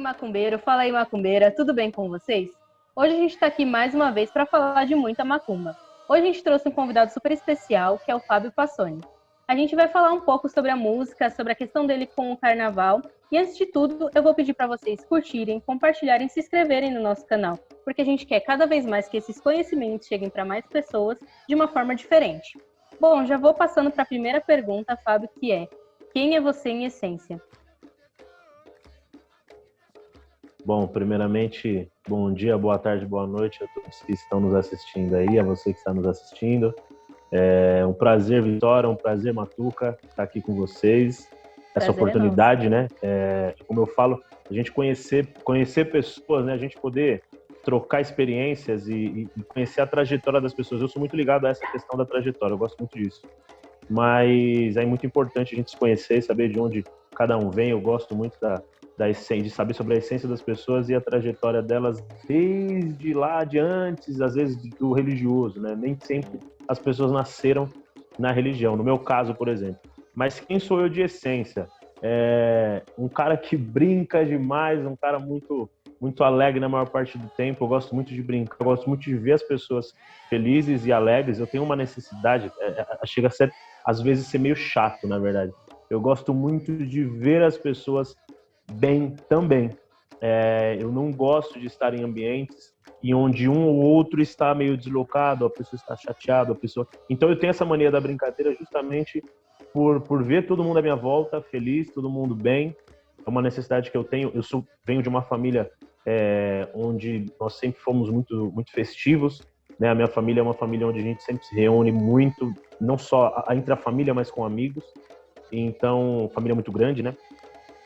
macumbeiro, fala aí macumbeira, tudo bem com vocês? Hoje a gente está aqui mais uma vez para falar de muita macumba. Hoje a gente trouxe um convidado super especial, que é o Fábio Passoni. A gente vai falar um pouco sobre a música, sobre a questão dele com o carnaval. E antes de tudo, eu vou pedir para vocês curtirem, compartilharem e se inscreverem no nosso canal, porque a gente quer cada vez mais que esses conhecimentos cheguem para mais pessoas de uma forma diferente. Bom, já vou passando para a primeira pergunta, Fábio, que é: quem é você em essência? Bom, primeiramente, bom dia, boa tarde, boa noite a todos que estão nos assistindo aí, a você que está nos assistindo. É um prazer, Vitória, um prazer, Matuca, estar aqui com vocês. Essa oportunidade, né? Como eu falo, a gente conhecer pessoas, né? A gente poder trocar experiências e conhecer a trajetória das pessoas. Eu sou muito ligado a essa questão da trajetória, eu gosto muito disso. Mas é muito importante a gente se conhecer, saber de onde cada um vem. Eu gosto muito da essência, de saber sobre a essência das pessoas e a trajetória delas desde lá de antes, às vezes do religioso, né? Nem sempre as pessoas nasceram na religião, no meu caso, por exemplo. Mas quem sou eu de essência? Um cara que brinca demais, um cara muito alegre na maior parte do tempo. Eu gosto muito de brincar, eu gosto muito de ver as pessoas felizes e alegres. Eu tenho uma necessidade, chega a ser, às vezes, ser meio chato, na verdade. Eu gosto muito de ver as pessoas bem também. Eu não gosto de estar em ambientes em onde um ou outro está meio deslocado, a pessoa está chateada, Então eu tenho essa mania da brincadeira justamente por ver todo mundo à minha volta feliz, todo mundo bem. É uma necessidade que eu tenho. Venho de uma família onde nós sempre fomos muito festivos, né? A minha família é uma família onde a gente sempre se reúne muito, não só entre a família, mas com amigos. Então, família muito grande, né?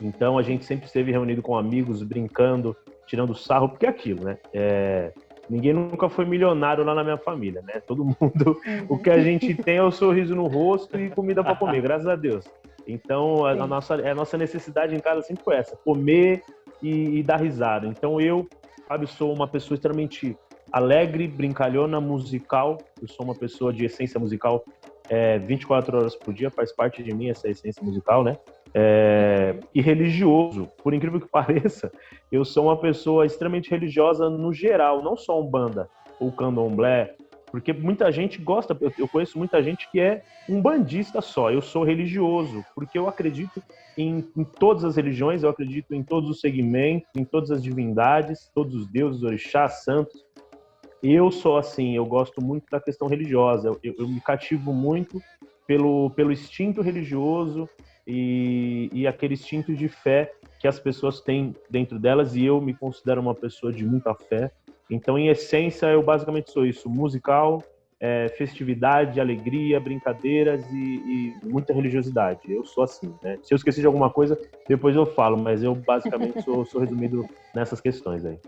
Então a gente sempre esteve reunido com amigos, brincando, tirando sarro, porque é aquilo, né? Ninguém nunca foi milionário lá na minha família, né? Todo mundo, o que a gente tem é o sorriso no rosto e comida para comer, graças a Deus. Então a nossa necessidade em casa sempre foi essa, comer e dar risada. Então eu, Fábio, sou uma pessoa extremamente alegre, brincalhona, musical. Eu sou uma pessoa de essência musical 24 horas por dia, faz parte de mim essa essência musical, né? E religioso, por incrível que pareça, eu sou uma pessoa extremamente religiosa no geral, não só umbanda ou candomblé, porque muita gente gosta, eu conheço muita gente que é um bandista só. Eu sou religioso, porque eu acredito em todas as religiões, eu acredito em todos os segmentos, em todas as divindades, todos os deuses, orixás, santos. Eu sou assim, eu gosto muito da questão religiosa, eu me cativo muito pelo instinto religioso e aquele instinto de fé que as pessoas têm dentro delas, e eu me considero uma pessoa de muita fé. Então, em essência, eu basicamente sou isso: musical, festividade, alegria, brincadeiras e muita religiosidade. Eu sou assim, né? Se eu esqueci de alguma coisa, depois eu falo, mas eu basicamente sou resumido nessas questões aí.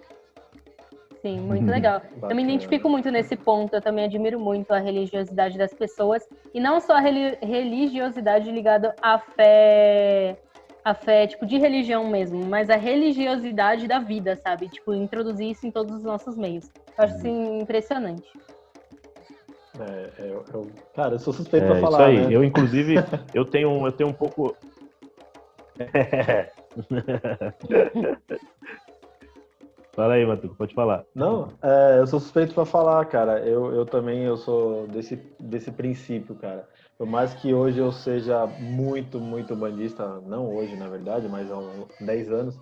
Sim, muito legal. Eu me identifico muito nesse ponto, eu também admiro muito a religiosidade das pessoas, e não só a religiosidade ligada à fé, tipo, de religião mesmo, mas a religiosidade da vida, sabe? Tipo, introduzir isso em todos os nossos meios. Eu acho assim impressionante. Cara, eu sou suspeito pra falar, isso aí. né? Eu, inclusive, eu tenho um pouco... Fala aí, Matuco, pode falar. Não, eu sou suspeito pra falar, cara. Eu também sou desse princípio, cara. Por mais que hoje eu seja muito bandista, não hoje, na verdade, mas há uns 10 anos,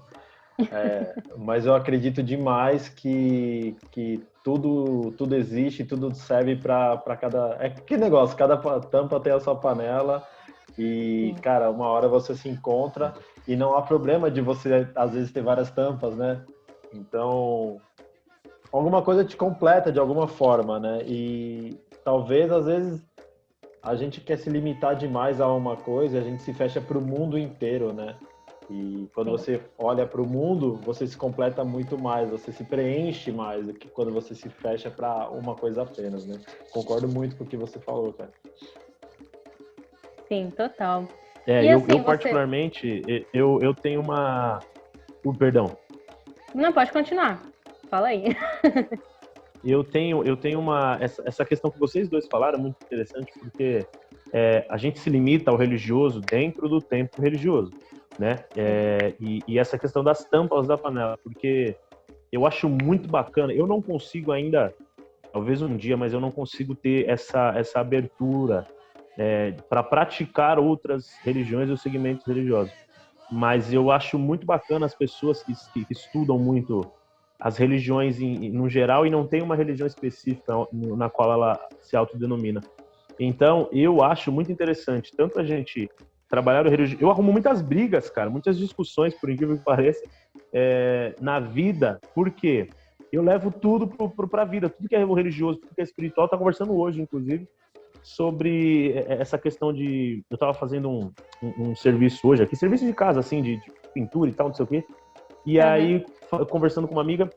mas eu acredito demais que tudo existe, tudo serve para cada... É que negócio, cada tampa tem a sua panela e, cara, uma hora você se encontra e não há problema de você, às vezes, ter várias tampas, né? Então, alguma coisa te completa de alguma forma, né? E talvez, às vezes, a gente quer se limitar demais a uma coisa e a gente se fecha para o mundo inteiro, né? E quando você olha para o mundo, você se completa muito mais, você se preenche mais do que quando você se fecha para uma coisa apenas, né? Concordo muito com o que você falou, cara. Sim, total. Eu particularmente, eu tenho uma... Perdão. Não, pode continuar. Fala aí. Eu tenho essa questão que vocês dois falaram é muito interessante, porque a gente se limita ao religioso dentro do tempo religioso. né? E essa questão das tampas da panela, porque eu acho muito bacana. Eu não consigo ainda, talvez um dia, mas eu não consigo ter essa abertura para praticar outras religiões ou segmentos religiosos. Mas eu acho muito bacana as pessoas que estudam muito as religiões no geral e não tem uma religião específica na qual ela se autodenomina. Então, eu acho muito interessante tanto a gente trabalhar o religioso. Eu arrumo muitas brigas, cara, muitas discussões, por incrível que pareça, na vida, porque eu levo tudo para a vida, tudo que é religioso, tudo que é espiritual. Tá conversando hoje, inclusive, sobre essa questão de... Eu estava fazendo um serviço hoje aqui, serviço de casa, assim, de pintura e tal, não sei o quê. E aí, conversando com uma amiga,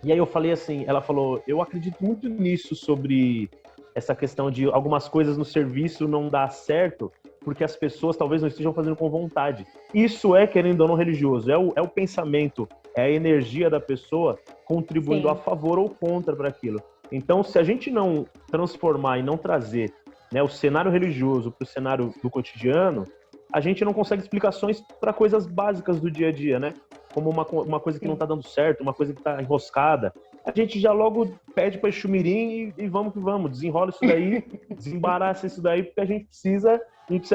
e aí eu falei assim, ela falou, eu acredito muito nisso, sobre essa questão de algumas coisas no serviço não dar certo, porque as pessoas talvez não estejam fazendo com vontade. Isso querendo ou não, religioso. É o pensamento, é a energia da pessoa contribuindo a favor ou contra para aquilo. Então, se a gente não transformar e não trazer, né, o cenário religioso para o cenário do cotidiano, a gente não consegue explicações para coisas básicas do dia a dia, né? Como uma coisa que não está dando certo, uma coisa que está enroscada. A gente já logo pede para Exumirim e vamos que vamos, desenrola isso daí, desembaraça isso daí, porque a gente precisa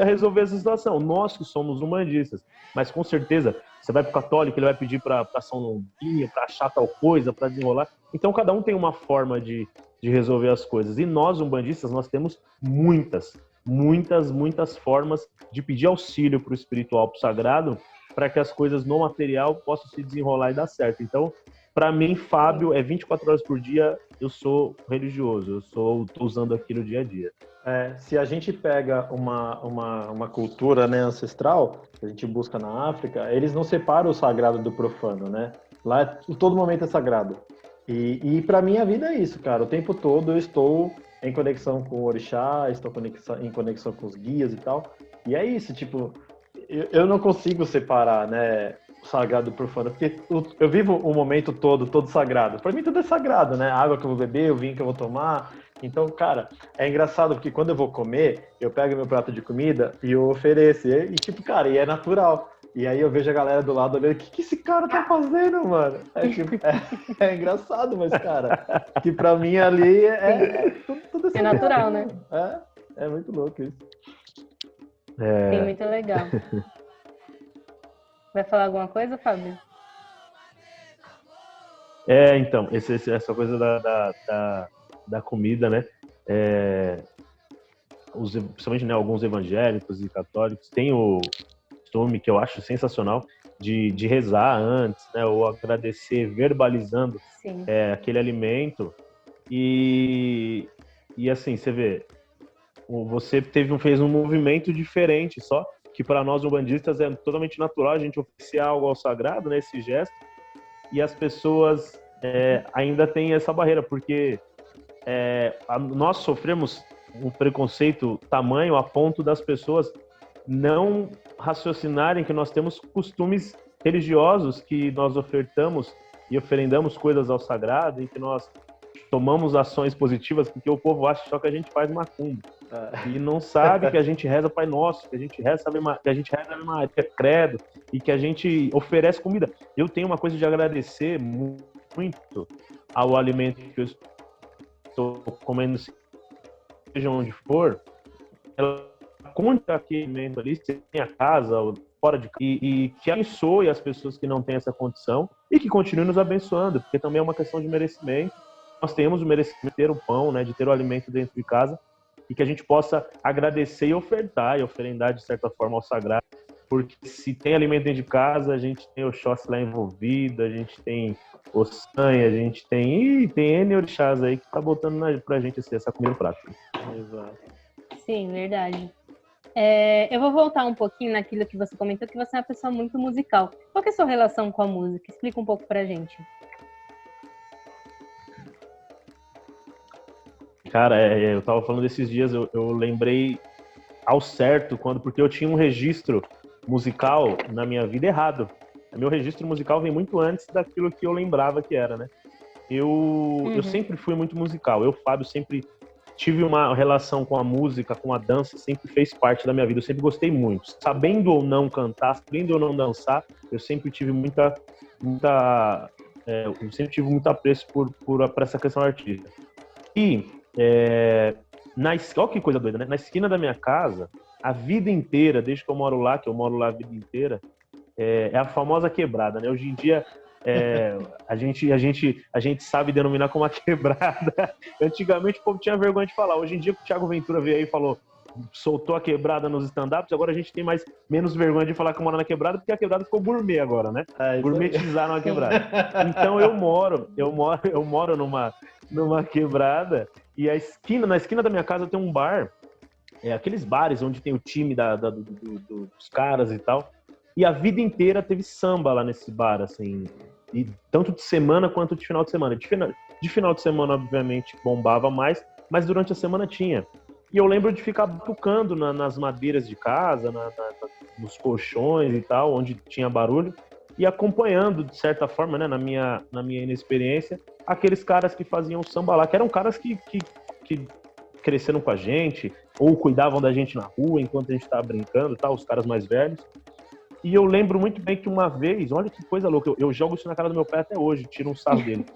resolver essa situação. Nós que somos umbandistas, mas com certeza você vai para o católico, ele vai pedir para São Longuinho, para achar tal coisa, para desenrolar. Então cada um tem uma forma de resolver as coisas. E nós, umbandistas, nós temos muitas formas de pedir auxílio para o espiritual, para o sagrado, para que as coisas no material possam se desenrolar e dar certo. Então, para mim, Fábio, 24 horas por dia, eu sou religioso, tô usando aquilo dia a dia. Se a gente pega uma cultura, né, ancestral, que a gente busca na África, eles não separam o sagrado do profano, né? Lá, todo momento é sagrado. E para mim, a vida é isso, cara. O tempo todo eu estou em conexão com o orixá, estou em conexão com os guias e tal. E é isso, tipo, eu não consigo separar, né, o sagrado do profano, porque eu vivo o momento todo sagrado. Para mim tudo é sagrado, né? A água que eu vou beber, o vinho que eu vou tomar. Então, cara, é engraçado porque quando eu vou comer, eu pego meu prato de comida e eu ofereço. E tipo, cara, e é natural. E aí eu vejo a galera do lado olhando, o que esse cara tá fazendo, mano? É engraçado, mas, cara, que pra mim ali tudo é natural, né? É muito louco isso. Sim, muito legal. Vai falar alguma coisa, Fábio? Então, essa coisa da comida, né? Principalmente, né, alguns evangélicos e católicos têm o costume, que eu acho sensacional, de rezar antes, né? Ou agradecer verbalizando aquele alimento. E assim, você vê, você fez um movimento diferente só, que para nós umbandistas é totalmente natural a gente oferecer algo ao sagrado, né, esse gesto, e as pessoas ainda têm essa barreira, porque nós sofremos um preconceito tamanho a ponto das pessoas não raciocinarem que nós temos costumes religiosos, que nós ofertamos e oferendamos coisas ao sagrado, e que nós tomamos ações positivas, porque o povo acha só que a gente faz macumba. E não sabe que a gente reza Pai Nosso, que a gente reza Ave Maria, Credo, e que a gente oferece comida. Eu tenho uma coisa de agradecer muito ao alimento que eu estou comendo, seja onde for, ela conta aquele alimento ali, se tem a casa, ou fora de casa, e que abençoe as pessoas que não têm essa condição e que continue nos abençoando, porque também é uma questão de merecimento. Nós temos o merecimento de ter o pão, né, de ter o alimento dentro de casa, e que a gente possa agradecer e ofertar, e oferendar de certa forma ao sagrado, porque se tem alimento dentro de casa, a gente tem o Oxóssi lá envolvido, a gente tem o Sanha, a gente tem N orixás aí que tá botando pra gente essa comida no prato. Exato. Sim, verdade. Eu vou voltar um pouquinho naquilo que você comentou, que você é uma pessoa muito musical. Qual que é a sua relação com a música? Explica um pouco pra gente. Cara, eu tava falando esses dias, eu lembrei ao certo, porque eu tinha um registro musical na minha vida errado. Meu registro musical vem muito antes daquilo que eu lembrava que era, né? Eu sempre fui muito musical. Fábio, sempre tive uma relação com a música, com a dança, sempre fez parte da minha vida. Eu sempre gostei muito. Sabendo ou não cantar, sabendo ou não dançar, eu sempre tive eu sempre tive muito apreço por essa questão artística. E, olha que coisa doida, né? Na esquina da minha casa, a vida inteira, desde que eu moro lá a vida inteira, é a famosa quebrada, né? Hoje em dia, a gente sabe denominar como a quebrada. Antigamente o povo tinha vergonha de falar. Hoje em dia, o Thiago Ventura veio aí e falou, soltou a quebrada nos stand-ups, agora a gente tem menos vergonha de falar que mora na quebrada, porque a quebrada ficou gourmet agora, né? Gourmetizaram a quebrada. Então eu moro numa quebrada, e na esquina da minha casa tem um bar, aqueles bares onde tem o time dos caras e tal. E a vida inteira teve samba lá nesse bar, assim, e tanto de semana quanto de final de semana. De final de semana, obviamente, bombava mais, mas durante a semana tinha. E eu lembro de ficar batucando nas madeiras de casa, nos colchões e tal, onde tinha barulho, e acompanhando, de certa forma, né, na minha inexperiência, aqueles caras que faziam samba lá, que eram caras que cresceram com a gente, ou cuidavam da gente na rua enquanto a gente estava brincando e tal, os caras mais velhos. E eu lembro muito bem que uma vez, olha que coisa louca, eu jogo isso na cara do meu pai até hoje, tiro um sarro dele.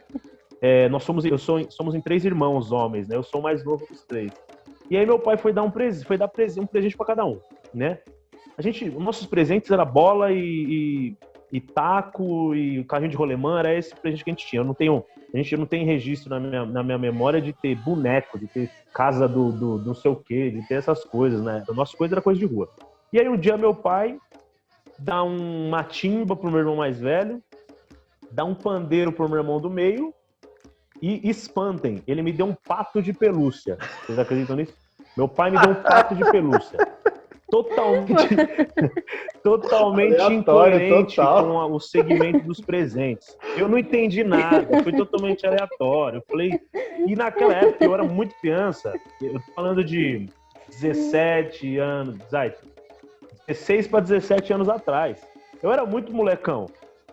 Somos em 3 irmãos homens, né? Eu sou o mais novo dos 3. E aí meu pai foi dar um presente para cada um, né? Nossos presentes era bola e taco e carrinho de rolemã, era esse presente que a gente tinha. A gente não tem registro na minha memória de ter boneco, de ter casa do não sei o quê, de ter essas coisas, né? A nossa coisa era coisa de rua. E aí um dia meu pai dá uma timba pro meu irmão mais velho, dá um pandeiro pro meu irmão do meio e espantem, ele me deu um pato de pelúcia. Vocês acreditam nisso? Meu pai me deu um pato de pelúcia. Totalmente incoerente com o segmento dos presentes. Eu não entendi nada, foi totalmente aleatório. Eu falei, e naquela época eu era muito criança, eu tô falando de 17 anos, 16 para 17 anos atrás. Eu era muito molecão,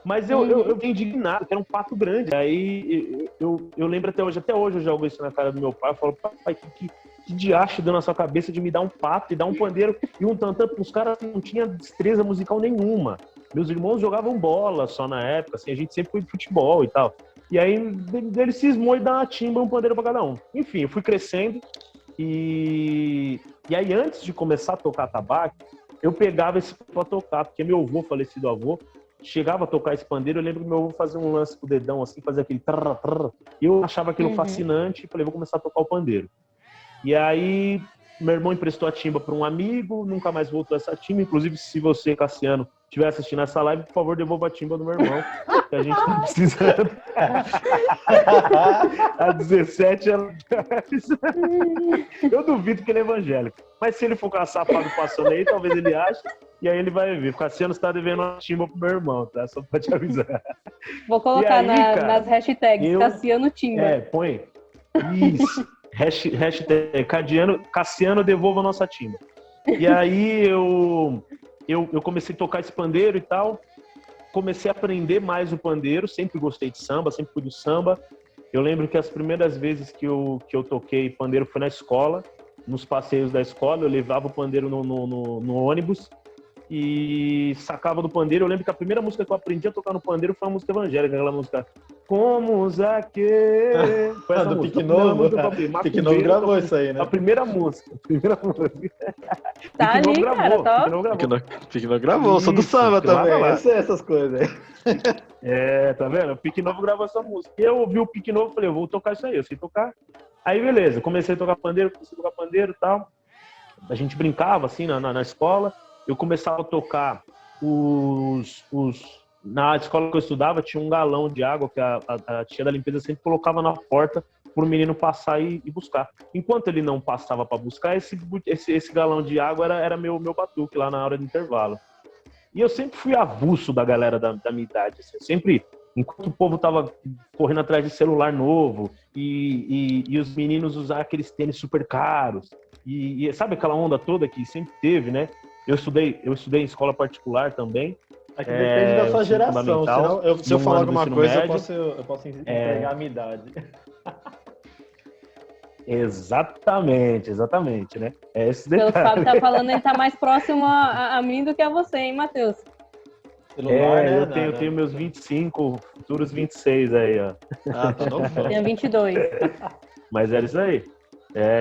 mas eu fiquei indignado, que era um pato grande. Aí eu lembro até hoje eu jogo isso na cara do meu pai, eu falo, pai, que diacho deu na sua cabeça de me dar um pato e dar um pandeiro e um tantã, os caras não tinham destreza musical nenhuma. Meus irmãos jogavam bola só na época, assim, a gente sempre foi de futebol e tal. E aí ele cismou e dá uma timba e um pandeiro pra cada um. Enfim, eu fui crescendo e aí antes de começar a tocar tabaco, eu pegava esse pra tocar, porque meu avô, falecido avô, chegava a tocar esse pandeiro. Eu lembro que meu avô fazia um lance com o dedão assim, fazia aquele trrr, trrr, e eu achava aquilo fascinante e falei, vou começar a tocar o pandeiro. E aí, meu irmão emprestou a timba para um amigo, nunca mais voltou essa timba. Inclusive, se você, Cassiano, estiver assistindo essa live, por favor, devolva a timba do meu irmão, que a gente tá precisando. Há 17 anos. Eu duvido que ele é evangélico. Mas se ele for caçar Fábio passando aí, talvez ele ache. E aí ele vai ver. O Cassiano está devendo uma timba pro meu irmão, tá? Só pra te avisar. Vou colocar aí, nas hashtags Cassiano Timba. Põe. Isso. Hashtag Cassiano devolva a nossa timba. E aí eu comecei a tocar esse pandeiro e tal. Comecei a aprender mais o pandeiro. Sempre gostei de samba, sempre fui do samba. Eu lembro que as primeiras vezes que eu toquei pandeiro foi na escola. Nos passeios da escola, eu levava o pandeiro no ônibus e sacava do pandeiro. Eu lembro que a primeira música que eu aprendi a tocar no pandeiro foi uma música evangélica, aquela música Como Zaqueu. Foi essa do música. Pique Novo. Pique Novo gravou isso aí, né? A primeira música. Tá ali, Pique Novo cara, gravou. Pique Novo gravou, eu sou do samba também. Eu sei essas coisas aí. Tá vendo? O Pique Novo gravou essa música. E eu ouvi o Pique Novo e falei, eu vou tocar isso aí, eu sei tocar. Aí, beleza, comecei a tocar pandeiro e tal. A gente brincava, assim, na escola. Eu começava a tocar na escola que eu estudava, tinha um galão de água que a tia da limpeza sempre colocava na porta para o menino passar e buscar. Enquanto ele não passava para buscar, esse galão de água era meu batuque lá na hora do intervalo. E eu sempre fui avulso da galera da minha idade. Assim, sempre, enquanto o povo tava correndo atrás de celular novo e os meninos usavam aqueles tênis super caros. E sabe aquela onda toda que sempre teve, né? Eu estudei em escola particular também. Aqui depende da sua geração. Senão, se eu falar alguma coisa, eu posso entregar a minha idade. Exatamente, né? É esse Pelo que o Fábio detalhe. tá falando, ele tá mais próximo a mim do que a você, hein, Matheus? Celular, né? Eu tenho meus 25, futuros 26 aí, ó. Ah, tá novão. Tenho 22. Mas era isso aí.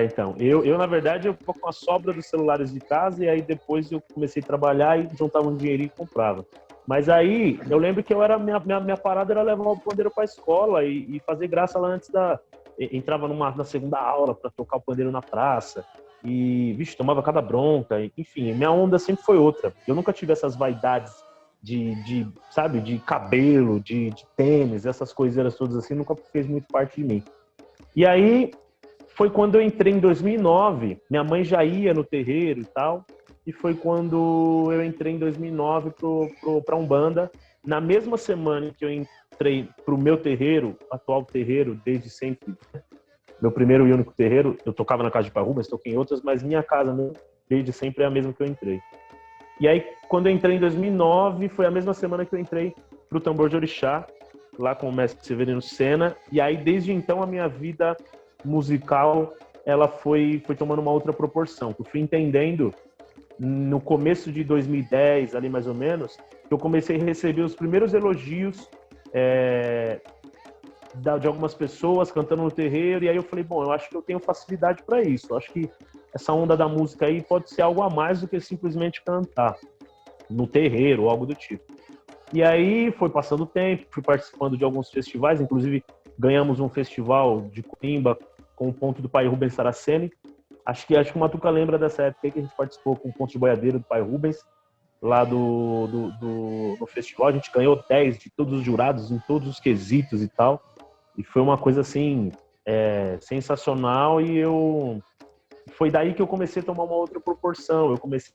Então, na verdade, eu ficava com a sobra dos celulares de casa e aí depois eu comecei a trabalhar e juntava um dinheirinho e comprava. Mas aí, eu lembro que minha parada era levar o pandeiro para a escola e fazer graça lá antes entrava na segunda aula para tocar o pandeiro na praça e, vixe, tomava cada bronca. Enfim, minha onda sempre foi outra. Eu nunca tive essas vaidades sabe, de cabelo, de tênis, essas coiseiras todas assim, nunca fez muito parte de mim. E aí, foi quando eu entrei em 2009, minha mãe já ia no terreiro e tal, e foi quando eu entrei em 2009 para Umbanda. Na mesma semana que eu entrei para o meu terreiro, atual terreiro, desde sempre, meu primeiro e único terreiro, eu tocava na casa de Pai Rubens, toquei em outras, mas minha casa mesmo, desde sempre é a mesma que eu entrei. E aí, quando eu entrei em 2009, foi a mesma semana que eu entrei para o Tambor de Orixá, lá com o mestre Severino Sena, e aí desde então a minha vida musical ela foi tomando uma outra proporção. Eu fui entendendo no começo de 2010, ali mais ou menos, que eu comecei a receber os primeiros elogios de algumas pessoas cantando no terreiro, e aí eu falei, bom, eu acho que eu tenho facilidade para isso, eu acho que essa onda da música aí pode ser algo a mais do que simplesmente cantar no terreiro ou algo do tipo. E aí foi passando o tempo, fui participando de alguns festivais, inclusive ganhamos um festival de Coimbra com o ponto do Pai Rubens Saraceni. Acho que o Matuca lembra dessa época que a gente participou com o ponto de boiadeiro do Pai Rubens, lá no festival. A gente ganhou 10 de todos os jurados, em todos os quesitos e tal. E foi uma coisa, assim, sensacional. E foi daí que eu comecei a tomar uma outra proporção. Eu comecei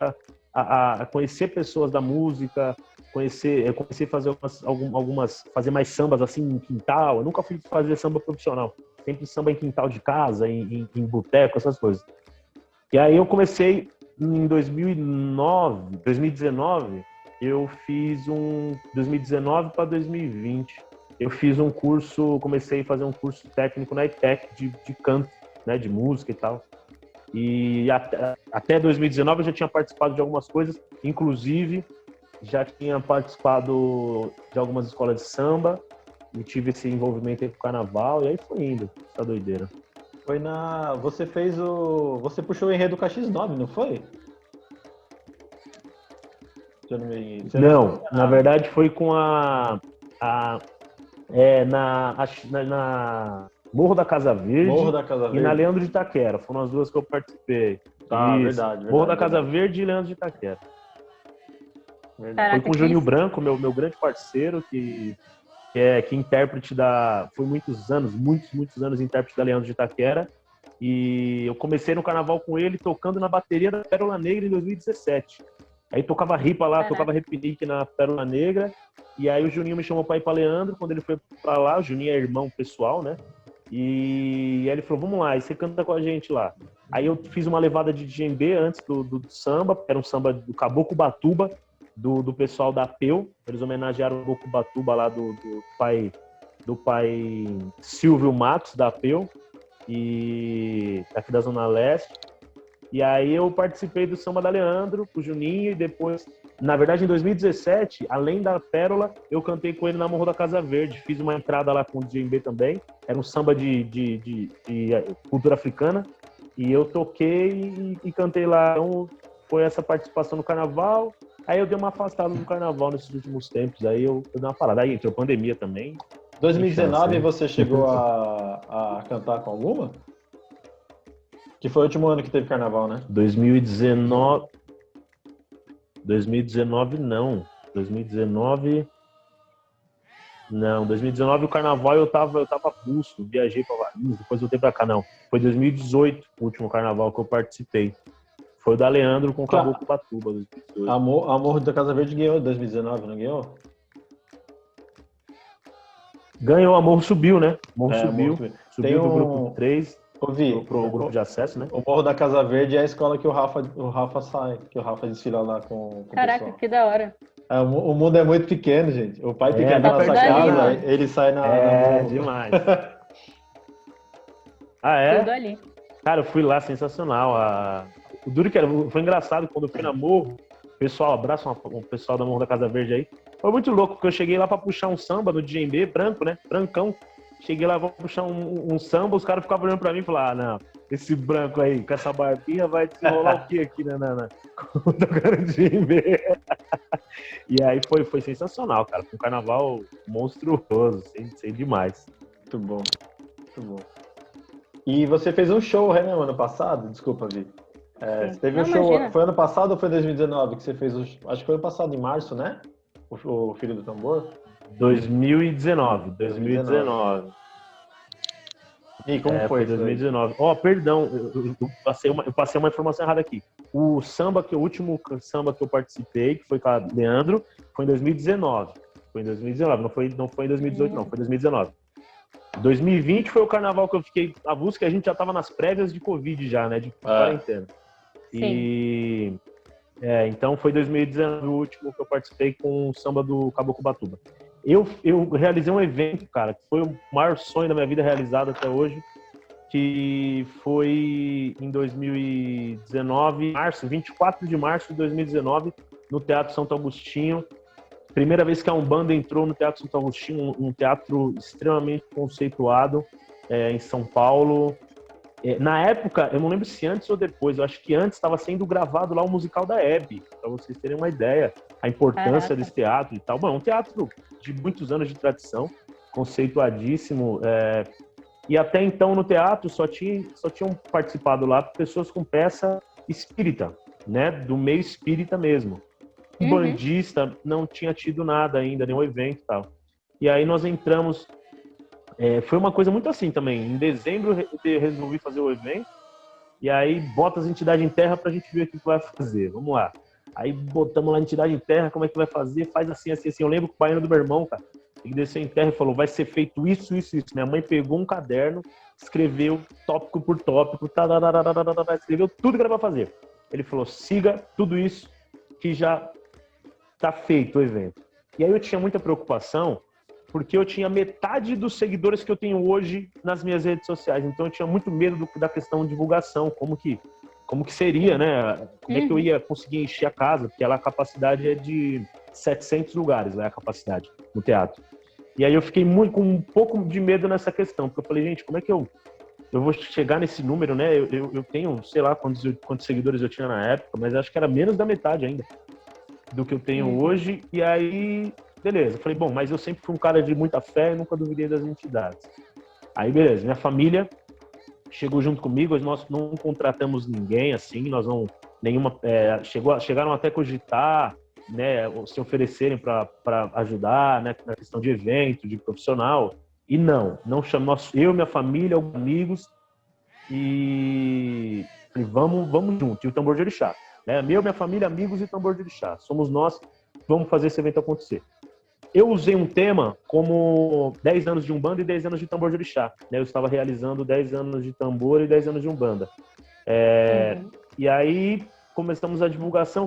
a conhecer pessoas da música, eu comecei a fazer fazer mais sambas assim em quintal. Eu nunca fui fazer samba profissional, sempre samba em quintal de casa, em boteco, essas coisas. E aí eu comecei em 2019, eu fiz 2019 para 2020, eu fiz um curso, comecei a fazer um curso técnico na ETEC de canto, né, de música e tal. E até 2019 eu já tinha participado de algumas coisas, inclusive já tinha participado de algumas escolas de samba e tive esse envolvimento aí com o carnaval, e aí foi indo, essa doideira. Você puxou o enredo KX9, não foi? Não, na verdade foi com na Morro da Casa Verde e na Leandro de Itaquera. Foram as duas que eu participei. Tá, verdade. Morro da Casa Verde e Leandro de Itaquera. Caraca, foi com o Juninho Branco, meu grande parceiro, que é intérprete foi muitos anos intérprete da Leandro de Itaquera. E eu comecei no carnaval com ele tocando na bateria da Pérola Negra em 2017. Aí tocava ripa lá, tocava repinique na Pérola Negra. E aí o Juninho me chamou para ir para Leandro. Quando ele foi para lá, o Juninho é irmão pessoal, né? E aí ele falou, vamos lá, e você canta com a gente lá. Aí eu fiz uma levada de djembe antes do samba, era um samba do Caboclo Batuba, do pessoal da Peu. Eles homenagearam o Caboclo Batuba lá do pai Silvio Matos, da Peu, e aqui da Zona Leste. E aí eu participei do samba da Leandro, com o Juninho, e depois, na verdade, em 2017, além da Pérola, eu cantei com ele na Morro da Casa Verde. Fiz uma entrada lá com o djembe também. Era um samba de cultura africana. E eu toquei e cantei lá. Então, foi essa participação no carnaval. Aí eu dei uma afastada no carnaval nesses últimos tempos. Aí eu dei uma parada. Aí entrou pandemia também. 2019 você chegou a cantar com alguma? Que foi o último ano que teve carnaval, né? 2019 não. 2019 o carnaval eu tava pulso, viajei pra Valinhos, depois voltei pra cá, não. Foi 2018 o último carnaval que eu participei. Foi o da Leandro com o Caboclo Batuba, 2018. Amor da Casa Verde ganhou em 2019, não ganhou? Ganhou, Amor subiu, né? Subiu do grupo 3 pro grupo de acesso, né? O Morro da Casa Verde é a escola que o Rafa sai, que o Rafa desfila lá com Caraca, o pessoal. que da hora. O mundo é muito pequeno, gente. O pai pequeno na nossa casa, ele sai na demais. Ah, é? Tudo ali. Cara, eu fui lá, sensacional. O duro que era, foi engraçado quando eu fui na Morro, pessoal, abraço o pessoal da Morro da Casa Verde aí. Foi muito louco, porque eu cheguei lá pra puxar um samba no DJB, branco, né? Brancão. Cheguei lá, vou puxar um samba, os caras ficavam olhando pra mim e falaram, não, esse branco aí, com essa barbinha, vai desenrolar o quê aqui, né? Tocando DJB. E aí foi sensacional, cara. Foi um carnaval monstruoso, sei demais. Muito bom, muito bom. E você fez um show, né, ano passado? Desculpa, Vi. Você teve um show, imagina. Foi ano passado ou foi 2019 que você fez? Acho que foi ano passado, em março, né? O Filho do Tambor? 2019. E como foi 2019? Perdão, eu passei uma informação errada aqui. O último samba que eu participei, que foi com a Leandro, foi em 2019. Foi em 2019, não foi em 2018, não, foi em 2019. 2020 foi o carnaval que eu fiquei avulso, que a gente já tava nas prévias de Covid já, né? De quarentena. Sim. Então foi 2019 o último que eu participei com o samba do Caboclo Batuba. Eu realizei um evento, cara, que foi o maior sonho da minha vida realizado até hoje, que foi em 2019, 24 de março de 2019, no Teatro Santo Agostinho. Primeira vez que a Umbanda entrou no Teatro Santo Agostinho, um teatro extremamente conceituado em São Paulo. Na época, eu não lembro se antes ou depois, eu acho que antes estava sendo gravado lá o musical da Hebe, para vocês terem uma ideia, a importância desse teatro e tal. Bom, é um teatro de muitos anos de tradição, conceituadíssimo, e até então no teatro só tinham participado lá pessoas com peça espírita, né, do meio espírita mesmo. Bandista não tinha tido nada ainda, nenhum evento e tal. E aí nós entramos, foi uma coisa muito assim também. Em dezembro eu resolvi fazer o evento, e aí bota as entidades em terra pra gente ver o que vai fazer. Vamos lá. Aí botamos lá a entidade em terra, como é que vai fazer? Faz assim, assim, assim. Eu lembro que o baiano do meu irmão, cara, ele desceu em terra e falou, vai ser feito isso, isso, isso. Minha mãe pegou um caderno, escreveu tópico por tópico, escreveu tudo que era pra fazer. Ele falou, siga tudo isso que já tá feito o evento. E aí eu tinha muita preocupação, porque eu tinha metade dos seguidores que eu tenho hoje nas minhas redes sociais. Então eu tinha muito medo da questão de divulgação, como que seria, né? Como é que eu ia conseguir encher a casa, porque a capacidade é de 700 lugares, né, a capacidade no teatro. E aí eu fiquei com um pouco de medo nessa questão, porque eu falei, gente, como é que eu vou chegar nesse número, né? Eu tenho, sei lá quantos seguidores eu tinha na época, mas acho que era menos da metade ainda do que eu tenho hoje. E aí, beleza. Eu falei, bom, mas eu sempre fui um cara de muita fé e nunca duvidei das entidades. Aí, beleza. Minha família chegou junto comigo, nós não contratamos ninguém, assim, nós não... chegaram até a cogitar, né, se oferecerem para ajudar, né, na questão de evento, de profissional. E não chamamos, eu, minha família, amigos, e falei, vamos junto. E o Tambor de Orixá. Né? Minha família, amigos e Tambor de Orixá. Somos nós, vamos fazer esse evento acontecer. Eu usei um tema como 10 anos de Umbanda e 10 anos de Tambor de Orixá. Né? Eu estava realizando 10 anos de tambor e 10 anos de Umbanda. E aí começamos a divulgação.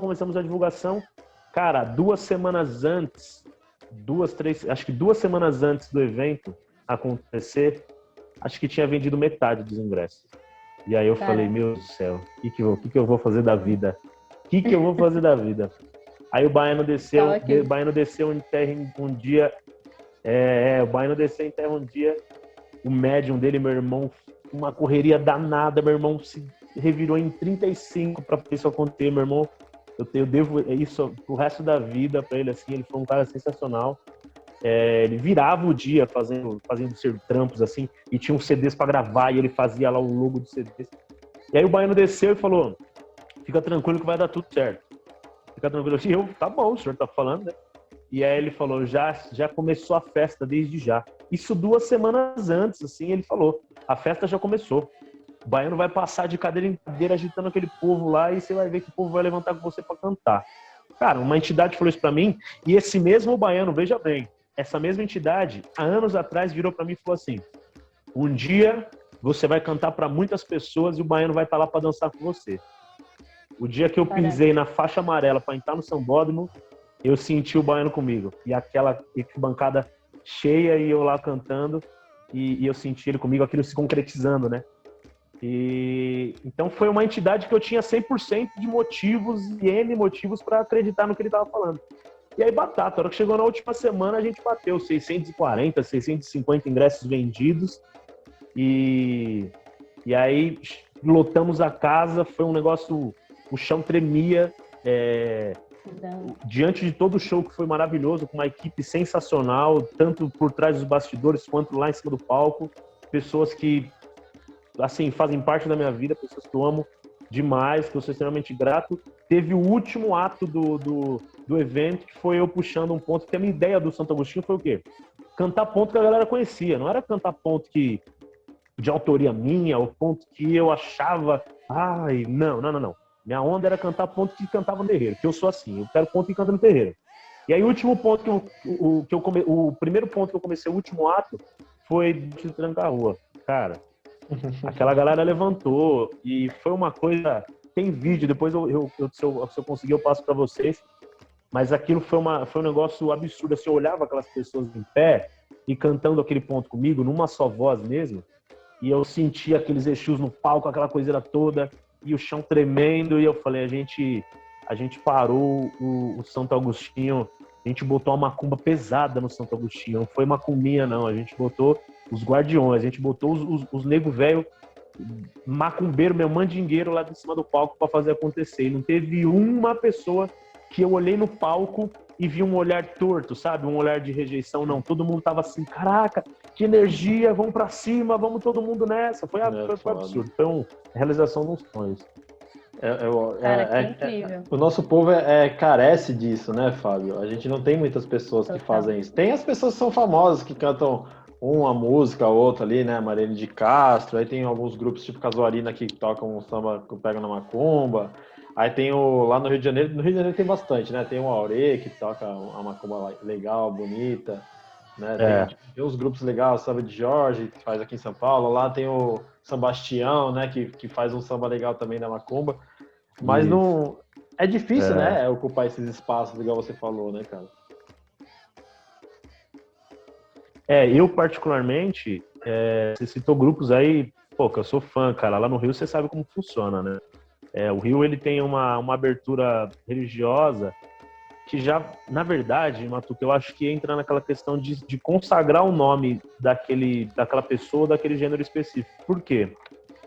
Cara, 2 semanas antes, acho que 2 semanas antes do evento acontecer, acho que tinha vendido metade dos ingressos. E aí eu falei, meu Deus do céu, o que eu vou fazer da vida? Aí o baiano desceu, em terra um dia. O baiano desceu em terra um dia. O médium dele, meu irmão, uma correria danada. Meu irmão se revirou em 35 para isso acontecer. Meu irmão, eu devo isso pro resto da vida para ele, assim. Ele foi um cara sensacional. Ele virava o dia fazendo trampos, assim, e tinha uns CDs para gravar, e ele fazia lá o logo do CDs. E aí o baiano desceu e falou, fica tranquilo que vai dar tudo certo. Fica tranquilo. E eu, tá bom, o senhor tá falando, né? E aí ele falou, já começou a festa desde já. Isso 2 semanas antes, assim, ele falou, a festa já começou. O baiano vai passar de cadeira em cadeira agitando aquele povo lá e você vai ver que o povo vai levantar com você para cantar. Cara, uma entidade falou isso para mim e esse mesmo baiano, veja bem, essa mesma entidade, há anos atrás, virou para mim e falou assim, um dia você vai cantar para muitas pessoas e o baiano vai estar lá para dançar com você. O dia que eu pisei na faixa amarela para entrar no sambódromo, eu senti o baiano comigo. E aquela bancada cheia e eu lá cantando e eu senti ele comigo, aquilo se concretizando, né? E então foi uma entidade que eu tinha 100% de motivos e N motivos para acreditar no que ele estava falando. E aí, batata, a hora que chegou na última semana, a gente bateu 640, 650 ingressos vendidos. E aí, lotamos a casa, foi um negócio, o chão tremia. Diante de todo o show, que foi maravilhoso, com uma equipe sensacional, tanto por trás dos bastidores quanto lá em cima do palco. Pessoas que, assim, fazem parte da minha vida, pessoas que eu amo demais, que eu sou extremamente grato. Teve o último ato do evento, que foi eu puxando um ponto, que a minha ideia do Santo Agostinho foi o quê? Cantar ponto que a galera conhecia, não era cantar ponto de autoria minha, ou ponto que eu achava, não. Minha onda era cantar ponto que cantava no terreiro, que eu sou assim, eu quero ponto que canta no terreiro. E aí o último ponto o primeiro ponto que eu comecei, o último ato, foi de Trancar a Rua. Cara, aquela galera levantou e foi uma coisa, tem vídeo, depois se eu conseguir eu passo para vocês, mas aquilo foi um negócio absurdo, assim, eu olhava aquelas pessoas em pé e cantando aquele ponto comigo, numa só voz mesmo, e eu sentia aqueles Exus no palco, aquela coiseira toda, e o chão tremendo, e eu falei, a gente parou o Santo Agostinho, a gente botou uma macumba pesada no Santo Agostinho, não foi macumbinha não, a gente botou os guardiões, a gente botou os nego velho, macumbeiro, meu mandingueiro lá de cima do palco para fazer acontecer, e não teve uma pessoa que eu olhei no palco e vi um olhar torto, sabe? Um olhar de rejeição, não. Todo mundo tava assim, caraca, que energia, vamos pra cima, vamos todo mundo nessa. Foi absurdo, foi uma realização dos sonhos. Cara, que incrível. O nosso povo carece disso, né, Fábio? A gente não tem muitas pessoas que fazem isso. Tem as pessoas que são famosas, que cantam uma música, outra ali, né? Marene de Castro, aí tem alguns grupos tipo Casuarina que tocam um samba que pega na macumba. Aí tem lá no Rio de Janeiro tem bastante, né? Tem o Aurê, que toca uma macumba legal, bonita, né? Tem os grupos legais, o Samba de Jorge, que faz aqui em São Paulo. Lá tem o Sambastião, né? Que faz um samba legal também da macumba. Mas não... É difícil, né? Ocupar esses espaços, igual você falou, né, cara? Eu particularmente, você citou grupos aí, pô, que eu sou fã, cara. Lá no Rio você sabe como funciona, né? O Rio, ele tem uma abertura religiosa que já, na verdade, Matuca, eu acho que entra naquela questão de consagrar o nome daquela pessoa, daquele gênero específico. Por quê?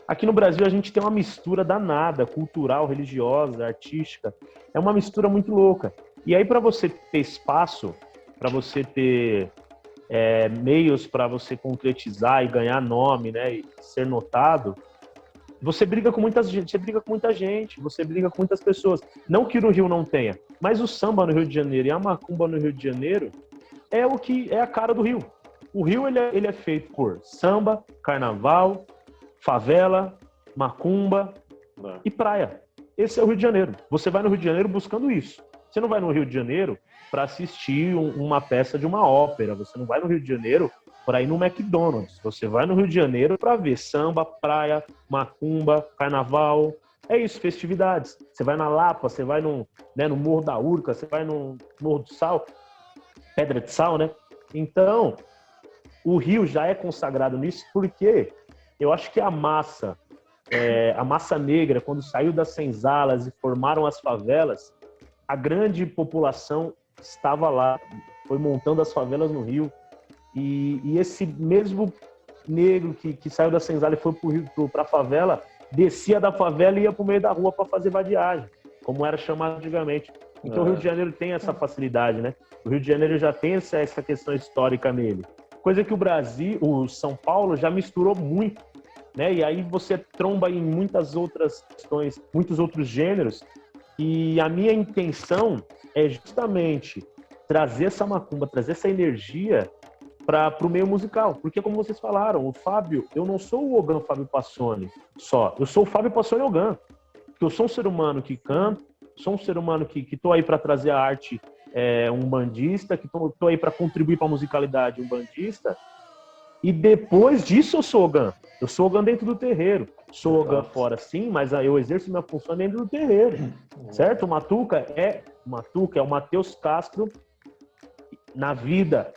Aqui no Brasil a gente tem uma mistura danada, cultural, religiosa, artística. É uma mistura muito louca. E aí, para você ter espaço, para você ter meios para você concretizar e ganhar nome, né, e ser notado, você briga com muita gente, você briga com muitas pessoas. Não que no Rio não tenha, mas o samba no Rio de Janeiro e a macumba no Rio de Janeiro é o que é a cara do Rio. O Rio ele é feito por samba, carnaval, favela, macumba e praia. Esse é o Rio de Janeiro. Você vai no Rio de Janeiro buscando isso. Você não vai no Rio de Janeiro para assistir uma peça de uma ópera. Você não vai no Rio de Janeiro para ir no McDonald's. Você vai no Rio de Janeiro para ver samba, praia, macumba, carnaval. É isso, festividades. Você vai na Lapa, você vai no Morro da Urca, você vai no Morro do Sal, Pedra de Sal, né? Então, o Rio já é consagrado nisso porque eu acho que a massa negra, quando saiu das senzalas e formaram as favelas, a grande população estava lá, foi montando as favelas no Rio. E esse mesmo negro que saiu da senzala e foi para a favela, descia da favela e ia para o meio da rua para fazer vadiagem, como era chamado antigamente. Então o Rio de Janeiro tem essa facilidade, né? O Rio de Janeiro já tem essa questão histórica nele. Coisa que o São Paulo já misturou muito, né? E aí você tromba em muitas outras questões, muitos outros gêneros. E a minha intenção é justamente trazer essa macumba, trazer essa energia para o meio musical. Porque, como vocês falaram, o Fábio, eu não sou o Ogan Fábio Passoni só. Eu sou o Fábio Passoni Ogan. Porque eu sou um ser humano que canta, sou um ser humano que estou aí para trazer a arte umbandista, que estou aí para contribuir para a musicalidade umbandista. E depois disso eu sou Ogan. Eu sou Ogan dentro do terreiro. Sou Ogan fora, sim, mas eu exerço minha função dentro do terreiro. Certo? O Matuca é o Matheus Castro na vida.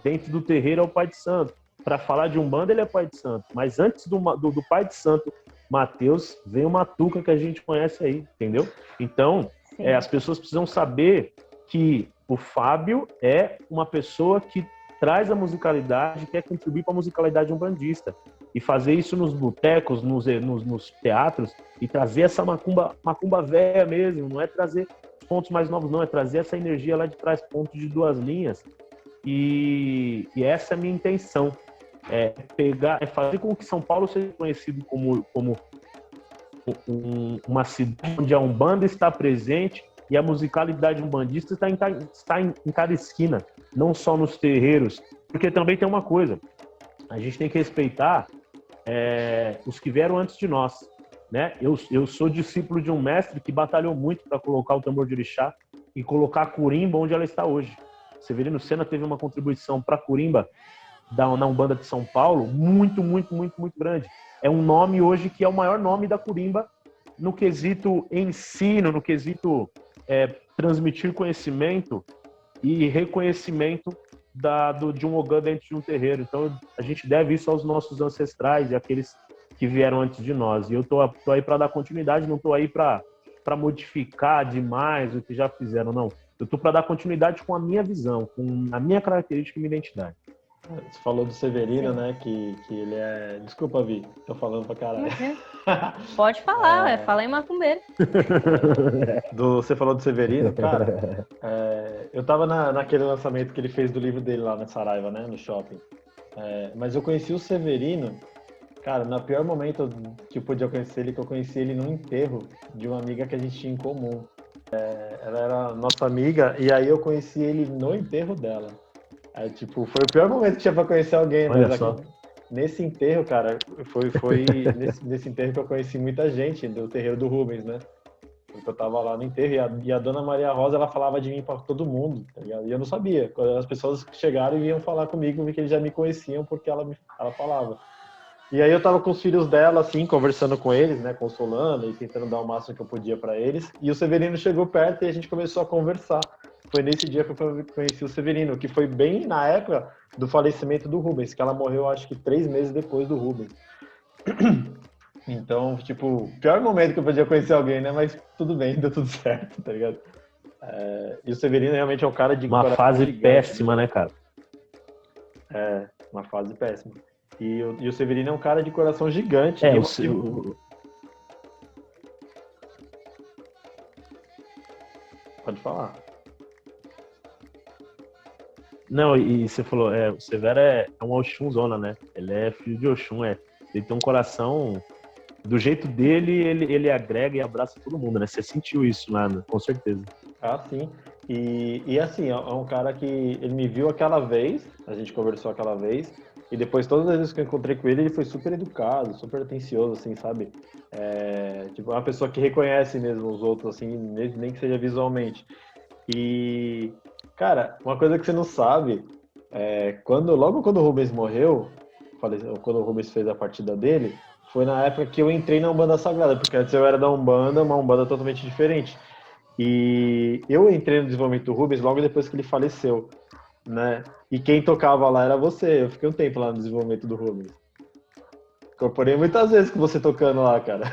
Dentro do terreiro é o pai de santo. Para falar de Umbanda, ele é pai de santo. Mas antes do pai de santo Matheus, vem o Matuca que a gente conhece aí, entendeu? Então, as pessoas precisam saber que o Fábio é uma pessoa que traz a musicalidade, quer contribuir para a musicalidade umbandista. E fazer isso nos botecos, nos teatros, e trazer essa macumba velha mesmo, não é trazer pontos mais novos, não, é trazer essa energia lá de trás, pontos de duas linhas. E essa é a minha intenção. É fazer com que São Paulo seja conhecido como uma cidade onde a Umbanda está presente e a musicalidade umbandista está em cada esquina, não só nos terreiros. Porque também tem uma coisa, a gente tem que respeitar os que vieram antes de nós. Né? Eu sou discípulo de um mestre que batalhou muito para colocar o tambor de orixá e colocar a Curimba onde ela está hoje. Severino Sena teve uma contribuição para a Curimba na Umbanda de São Paulo muito, muito, muito, muito grande. É um nome hoje que é o maior nome da Curimba no quesito ensino, no quesito transmitir conhecimento e reconhecimento de um Ogã dentro de um terreiro. Então, a gente deve isso aos nossos ancestrais e àqueles que vieram antes de nós. E eu tô aí para dar continuidade, não tô aí para modificar demais o que já fizeram, não. Eu tô para dar continuidade com a minha visão, com a minha característica e minha identidade. Você falou do Severino, né? Que ele é... Desculpa, Vi, tô falando pra caralho. Pode falar, fala em macumbeiro. Você falou do Severino, cara. Eu tava naquele lançamento que ele fez do livro dele lá na Saraiva, né? No shopping. Mas eu conheci o Severino, cara, no pior momento que eu podia conhecer ele, que eu conheci ele num enterro de uma amiga que a gente tinha em comum. Ela era nossa amiga, e aí eu conheci ele no enterro dela. Foi o pior momento que tinha pra conhecer alguém, Olha mas só. Nesse enterro, cara, foi nesse enterro que eu conheci muita gente do terreiro do Rubens, né? Porque eu tava lá no enterro e a dona Maria Rosa, ela falava de mim pra todo mundo, tá ligado? E eu não sabia. As pessoas chegaram e vinham falar comigo, que eles já me conheciam porque ela falava. E aí eu tava com os filhos dela, assim, conversando com eles, né? Consolando e tentando dar o máximo que eu podia pra eles. E o Severino chegou perto e a gente começou a conversar. Foi nesse dia que eu conheci o Severino, que foi bem na época do falecimento do Rubens, que ela morreu acho que 3 meses depois do Rubens. Então, pior momento que eu podia conhecer alguém, né? Mas tudo bem, deu tudo certo, tá ligado? E o Severino realmente é um cara de... Uma fase gigante, péssima, né, cara? Uma fase péssima. E o Severino é um cara de coração gigante. Pode falar. Não, e você falou, o Severo é um Oxumzona, né? Ele é filho de Oxum, ele tem um coração, do jeito dele, ele agrega e abraça todo mundo, né? Você sentiu isso lá, né? Com certeza. Ah, sim. E assim, é um cara que ele me viu aquela vez, a gente conversou aquela vez, e depois todas as vezes que eu encontrei com ele foi super educado, super atencioso, assim, sabe? É uma pessoa que reconhece mesmo os outros, assim, nem que seja visualmente. E... Cara, uma coisa que você não sabe, logo quando o Rubens morreu, quando o Rubens fez a partida dele, foi na época que eu entrei na Umbanda Sagrada, porque antes eu era da Umbanda, uma Umbanda totalmente diferente. E eu entrei no desenvolvimento do Rubens logo depois que ele faleceu, né? E quem tocava lá era você, eu fiquei um tempo lá no desenvolvimento do Rubens. Incorporei muitas vezes com você tocando lá, cara.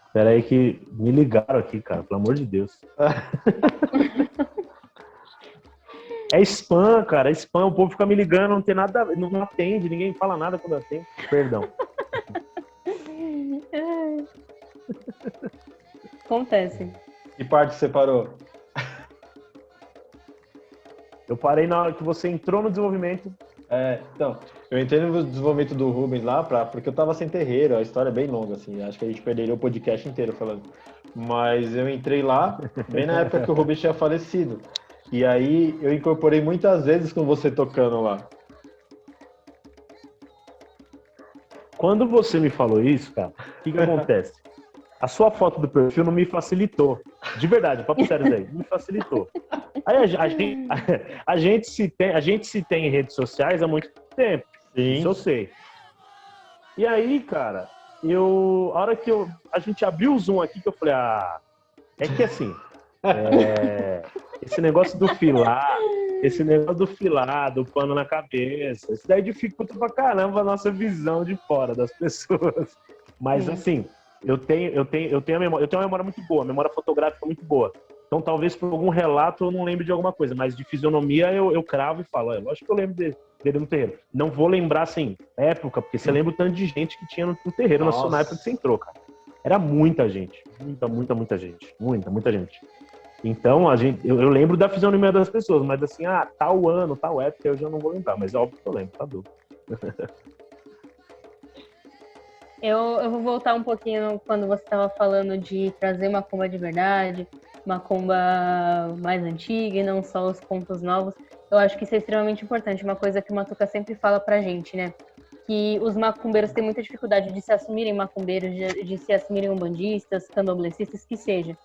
Espera aí que me ligaram aqui, cara, pelo amor de Deus. É spam, cara, é spam, o povo fica me ligando, não tem nada, não atende, ninguém fala nada quando atende. Perdão. Acontece. Que parte você parou? Eu parei na hora que você entrou no desenvolvimento. Então, eu entrei no desenvolvimento do Rubens lá, porque eu tava sem terreiro, a história é bem longa, assim, acho que a gente perderia o podcast inteiro falando. Mas eu entrei lá, bem na época que o Rubens tinha falecido. E aí eu incorporei muitas vezes com você tocando lá. Quando você me falou isso, cara, o que acontece? A sua foto do perfil não me facilitou. De verdade, papo sério daí, não me facilitou. Aí a gente se tem em redes sociais há muito tempo. Sim. Isso eu sei. E aí, cara, a hora que a gente abriu o Zoom aqui, que eu falei, é que assim, esse negócio do filar, esse negócio do filado, do pano na cabeça, isso daí dificulta pra caramba a nossa visão de fora das pessoas. Mas assim, eu tenho uma memória muito boa, memória fotográfica muito boa. Então talvez por algum relato eu não lembre de alguma coisa, mas de fisionomia eu cravo e falo, lógico que eu lembro dele no terreiro. Não vou lembrar, assim, época, porque você lembra o tanto de gente que tinha no terreiro na época que você entrou, cara. Era muita gente. Muita gente. Muita gente. Então, eu lembro da fisionomia das pessoas, mas assim, tal ano, tal época, eu já não vou lembrar, mas é óbvio que eu lembro, tá doido. Eu vou voltar um pouquinho quando você estava falando de trazer macumba de verdade, macumba mais antiga e não só os pontos novos. Eu acho que isso é extremamente importante, uma coisa que o Matuca sempre fala pra gente, né? Que os macumbeiros têm muita dificuldade de se assumirem macumbeiros, de se assumirem umbandistas, candomblecistas, que seja.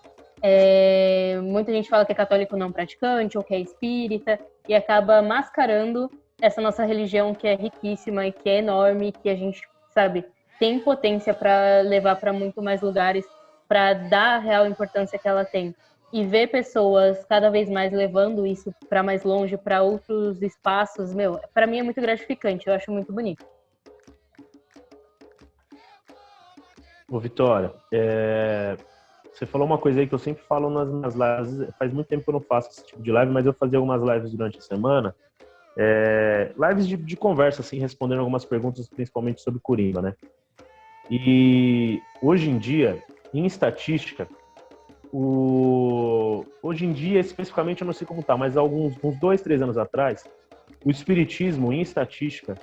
Muita gente fala que é católico não praticante ou que é espírita e acaba mascarando essa nossa religião que é riquíssima e que é enorme, que a gente, sabe, tem potência para levar para muito mais lugares, para dar a real importância que ela tem. E ver pessoas cada vez mais levando isso para mais longe, para outros espaços, para mim é muito gratificante, eu acho muito bonito. Ô, Vitória, você falou uma coisa aí que eu sempre falo nas lives, faz muito tempo que eu não faço esse tipo de live, mas eu fazia algumas lives durante a semana, lives de conversa, assim, respondendo algumas perguntas, principalmente sobre Corimba, né? E hoje em dia, em estatística, hoje em dia, especificamente, eu não sei como tá, mas há uns 2, 3 anos atrás, o espiritismo, em estatística,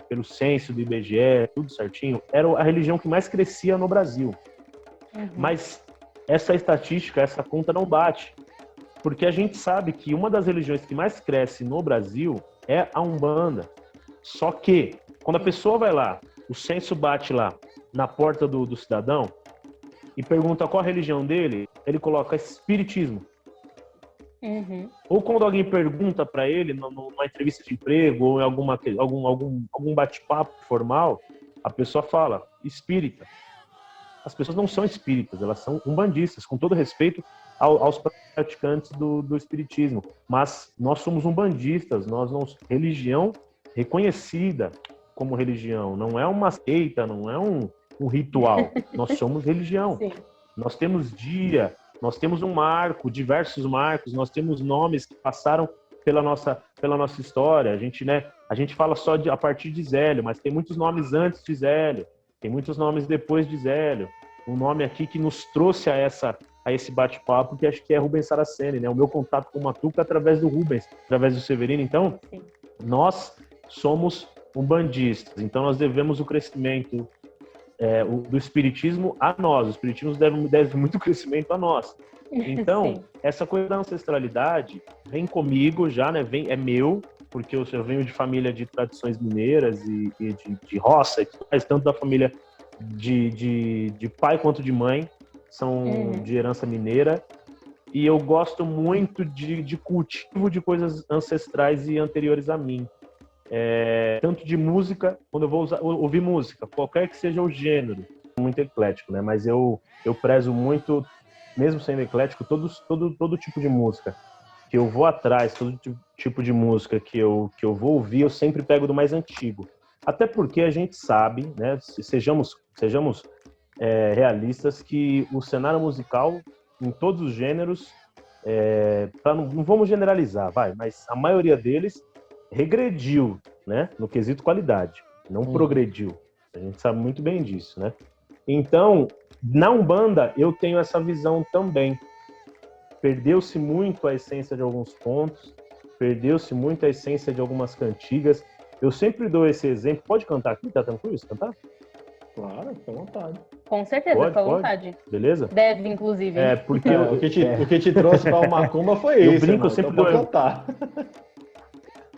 pelo censo do IBGE, tudo certinho, era a religião que mais crescia no Brasil. Mas essa estatística, essa conta não bate, porque a gente sabe que uma das religiões que mais cresce no Brasil é a Umbanda. Só que, quando a pessoa vai lá, o censo bate lá na porta do cidadão e pergunta qual a religião dele, ele coloca espiritismo. Ou quando alguém pergunta para ele numa entrevista de emprego ou em algum bate-papo formal, a pessoa fala espírita. As pessoas não são espíritas, elas são umbandistas, com todo respeito aos praticantes do espiritismo. Mas nós somos umbandistas, nós não religião reconhecida como religião, não é uma seita, não é um ritual. Nós somos religião. Sim. Nós temos dia, nós temos um marco, diversos marcos, nós temos nomes que passaram pela nossa história. A gente fala só a partir de Zélio, mas tem muitos nomes antes de Zélio, tem muitos nomes depois de Zélio. Um nome aqui que nos trouxe a esse bate-papo, que acho que é Rubens Saraceni, né? O meu contato com o Matuca através do Rubens, através do Severino. Então, sim, nós somos umbandistas, então nós devemos o crescimento do espiritismo a nós. O espiritismo deve muito crescimento a nós. Então, essa coisa da ancestralidade vem comigo já, né? É meu, porque eu venho de família de tradições mineiras e de roça, tanto da família de pai quanto de mãe, são de herança mineira. E eu gosto muito de cultivo de coisas ancestrais e anteriores a mim. Tanto de música, quando eu vou ouvir música, qualquer que seja o gênero, muito eclético, né? Mas eu prezo muito, mesmo sendo eclético, todo tipo de música que eu vou atrás, todo tipo de música que eu vou ouvir, eu sempre pego do mais antigo. Até porque a gente sabe, né? Sejamos realistas, que o cenário musical, em todos os gêneros, não vamos generalizar, mas a maioria deles regrediu, né, no quesito qualidade, não progrediu. A gente sabe muito bem disso, né? Então, na Umbanda, eu tenho essa visão também. Perdeu-se muito a essência de alguns pontos, perdeu-se muito a essência de algumas cantigas. Eu sempre dou esse exemplo. Pode cantar aqui? Tá tranquilo isso cantar? Claro, fica à vontade. Com certeza, fica à vontade. Beleza? Deve, inclusive. Porque o que te trouxe para o Macumba foi isso. Eu brinco, eu sempre então dou. Cantar.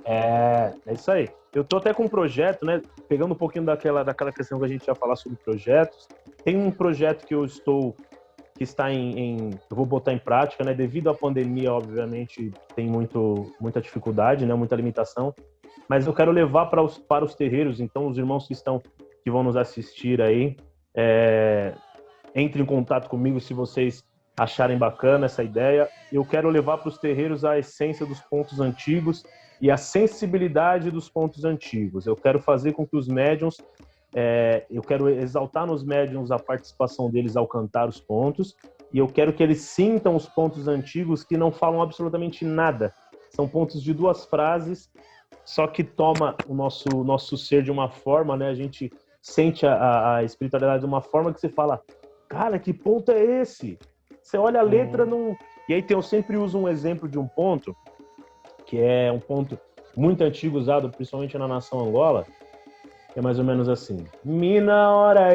É isso aí. Eu tô até com um projeto, né? Pegando um pouquinho daquela questão que a gente ia falar sobre projetos. Tem um projeto que que está eu vou botar em prática, né? Devido à pandemia, obviamente, tem muita dificuldade, né? Muita limitação. Mas eu quero levar para os terreiros. Então, os irmãos que vão nos assistir aí, entrem em contato comigo se vocês acharem bacana essa ideia. Eu quero levar para os terreiros a essência dos pontos antigos e a sensibilidade dos pontos antigos. Eu quero fazer com que os médiuns, eu quero exaltar nos médiuns a participação deles ao cantar os pontos, e eu quero que eles sintam os pontos antigos que não falam absolutamente nada. São pontos de 2 frases, só que toma o nosso ser de uma forma, né? A gente sente a espiritualidade de uma forma que você fala, cara, que ponto é esse? Você olha a letra, não... E aí eu sempre uso um exemplo de um ponto, que é um ponto muito antigo, usado principalmente na nação Angola, que é mais ou menos assim. Mina hora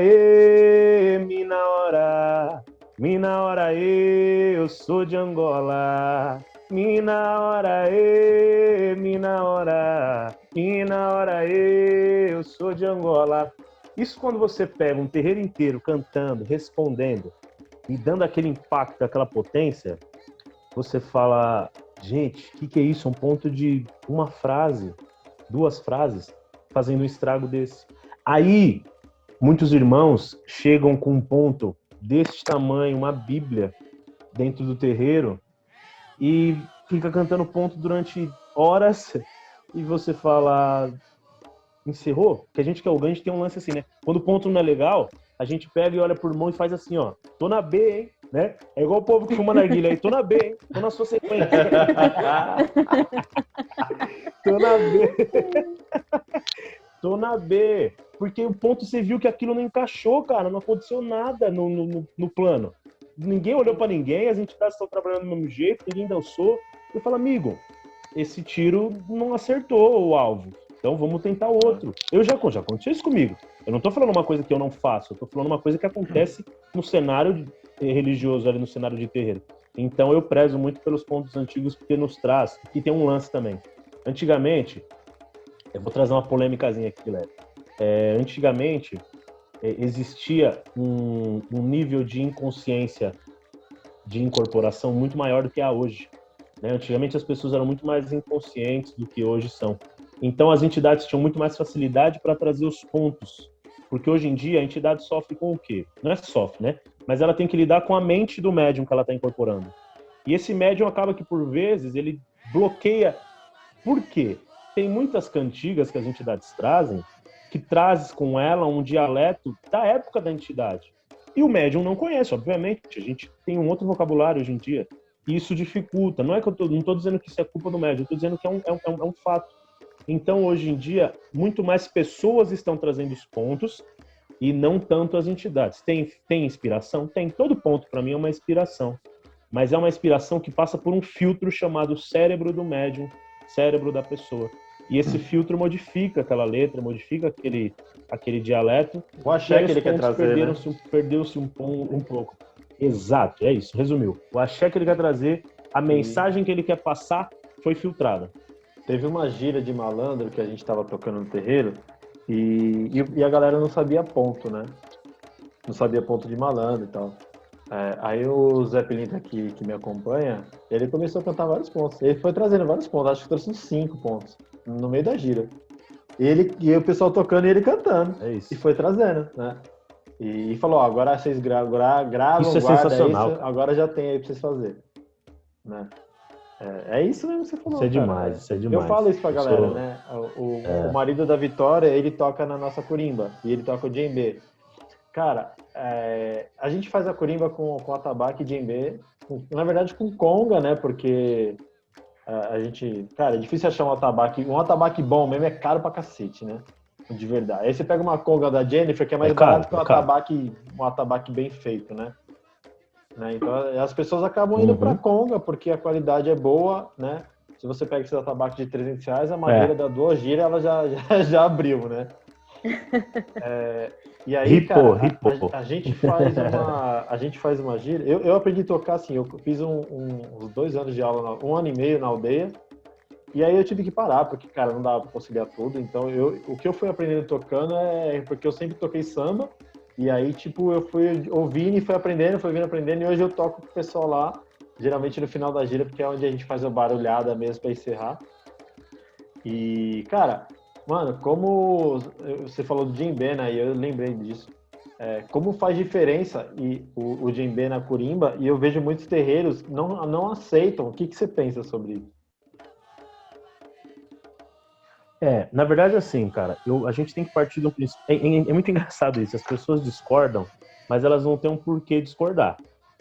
mina hora eu sou de Angola. Mina hora mina hora eu sou de Angola. Isso quando você pega um terreiro inteiro cantando, respondendo, e dando aquele impacto, aquela potência, você fala, gente, o que é isso? Um ponto de 1 frase, 2 frases, fazendo um estrago desse. Aí, muitos irmãos chegam com um ponto desse tamanho, uma Bíblia, dentro do terreiro, e fica cantando ponto durante horas, e você fala, encerrou? Porque a gente que é o grande tem um lance assim, né? Quando o ponto não é legal, a gente pega e olha por mão e faz assim, ó, tô na B, hein? Né? É igual o povo que fuma narguilha aí, tô na B, hein? Tô na sua sequência. Tô na B. Tô na B. Porque o ponto você viu que aquilo não encaixou, cara, não aconteceu nada no plano. Ninguém olhou pra ninguém, as entidades estão trabalhando do mesmo jeito, ninguém dançou. Eu falo, amigo, esse tiro não acertou o alvo. Então vamos tentar outro. Já aconteceu isso comigo. Eu não tô falando uma coisa que eu não faço, eu tô falando uma coisa que acontece no cenário religioso, ali no cenário de terreiro. Então eu prezo muito pelos pontos antigos porque nos traz, e tem um lance também. Antigamente, eu vou trazer uma polêmicazinha aqui, Guilherme. Antigamente, existia um nível de inconsciência, de incorporação muito maior do que há hoje. Né? Antigamente as pessoas eram muito mais inconscientes do que hoje são. Então as entidades tinham muito mais facilidade para trazer os pontos. Porque hoje em dia a entidade sofre com o quê? Não é sofre, né? Mas ela tem que lidar com a mente do médium que ela está incorporando. E esse médium acaba que, por vezes, ele bloqueia. Por quê? Tem muitas cantigas que as entidades trazem, que trazem com ela um dialeto da época da entidade. E o médium não conhece, obviamente. A gente tem um outro vocabulário hoje em dia. E isso dificulta. Não é que não estou dizendo que isso é culpa do médium, estou dizendo que é um fato. Então, hoje em dia, muito mais pessoas estão trazendo os pontos e não tanto as entidades. Tem inspiração? Tem. Todo ponto, para mim, é uma inspiração. Mas é uma inspiração que passa por um filtro chamado cérebro do médium, cérebro da pessoa. E esse filtro modifica aquela letra, modifica aquele dialeto. O axé que ele quer trazer, perdeu-se um pouco. Exato, é isso, resumiu. O axé que ele quer trazer, a mensagem que ele quer passar foi filtrada. Teve uma gira de malandro que a gente estava tocando no terreiro e a galera não sabia ponto, né? Não sabia ponto de malandro e tal. Aí o Zé Pilintra que me acompanha, ele começou a cantar vários pontos. Ele foi trazendo vários pontos, acho que trouxe uns 5 pontos no meio da gira. E o pessoal tocando e ele cantando. É isso. E foi trazendo, né? E falou, agora vocês gravam, isso é sensacional, isso, agora já tem aí pra vocês fazerem. Né? É isso mesmo que você falou, isso é demais, isso é demais. Eu falo isso pra galera, né? O marido da Vitória, ele toca na nossa corimba, e ele toca o djembe. Cara, a gente faz a corimba com atabaque e djembe, na verdade com conga, né? Porque a gente... Cara, é difícil achar um atabaque bom mesmo, é caro pra cacete, né? De verdade. Aí você pega uma conga da Jennifer, que é mais barato que um atabaque bem feito, né? Então as pessoas acabam indo pra conga, porque a qualidade é boa, né? Se você pega esse atabaque de R$300, a madeira da 2 giras, ela já abriu, né? E aí, a gente faz uma gira. Eu aprendi a tocar assim, eu fiz uns 2 anos de aula, 1 ano e meio na aldeia, e aí eu tive que parar, porque, cara, não dava pra conciliar tudo. Então, o que eu fui aprendendo tocando porque eu sempre toquei samba, e aí, tipo, eu fui ouvindo e fui vindo aprendendo, e hoje eu toco com o pessoal lá, geralmente no final da gira, porque é onde a gente faz a barulhada mesmo pra encerrar. E, cara, mano, como você falou do djembe, né, e eu lembrei disso. como faz diferença o djembe na curimba, e eu vejo muitos terreiros não aceitam. O que você pensa sobre isso? Na verdade, assim, cara, a gente tem que partir do princípio. É muito engraçado isso. As pessoas discordam, mas elas não têm um porquê discordar.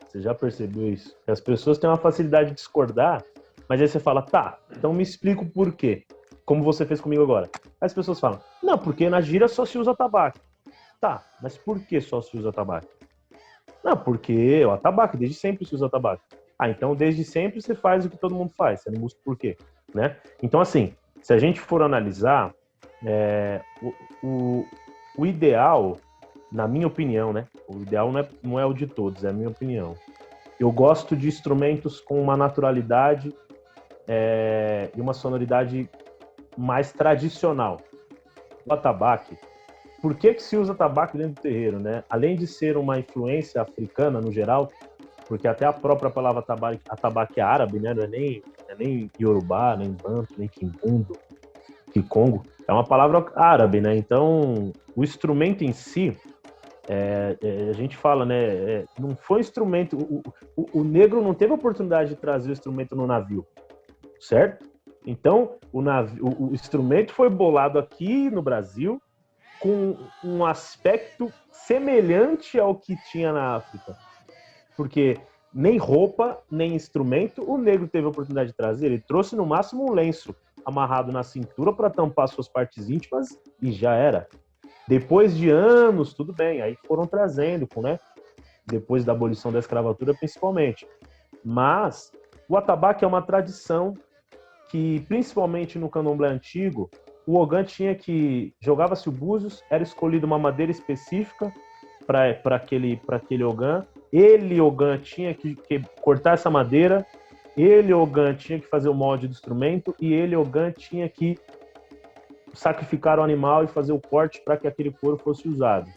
Você já percebeu isso? As pessoas têm uma facilidade de discordar, mas aí você fala, tá, então me explica o porquê. Como você fez comigo agora. Aí as pessoas falam, não, porque na gíria só se usa tabaco. Tá, mas por que só se usa tabaco? Não, porque o atabaque, desde sempre se usa tabaco. Ah, então desde sempre você faz o que todo mundo faz, você não busca por quê, né? Então, assim, se a gente for analisar, o ideal, na minha opinião, né? O ideal não é o de todos, é a minha opinião. Eu gosto de instrumentos com uma naturalidade e uma sonoridade mais tradicional. O atabaque, por que se usa tabaco dentro do terreiro, né? Além de ser uma influência africana no geral, porque até a própria palavra atabaque é árabe, né? Não é nem Yorubá, nem Banto, nem Quimbundo, Kikongo. É uma palavra árabe, né? Então, o instrumento em si, a gente fala, né? Não foi instrumento... O negro não teve a oportunidade de trazer o instrumento no navio, certo? Então, o instrumento foi bolado aqui no Brasil com um aspecto semelhante ao que tinha na África. Porque nem roupa, nem instrumento o negro teve a oportunidade de trazer. Ele trouxe no máximo um lenço amarrado na cintura para tampar suas partes íntimas e já era. Depois de anos, tudo bem, aí foram trazendo, né? Depois da abolição da escravatura, principalmente. Mas o atabaque é uma tradição que, principalmente no candomblé antigo, o ogã tinha que... Jogava-se o búzios, era escolhida uma madeira específica para aquele ogã. Ele, ogã, tinha que cortar essa madeira, ele, ogã, tinha que fazer o molde do instrumento e ele, ogã, tinha que sacrificar o animal e fazer o corte para que aquele couro fosse usado.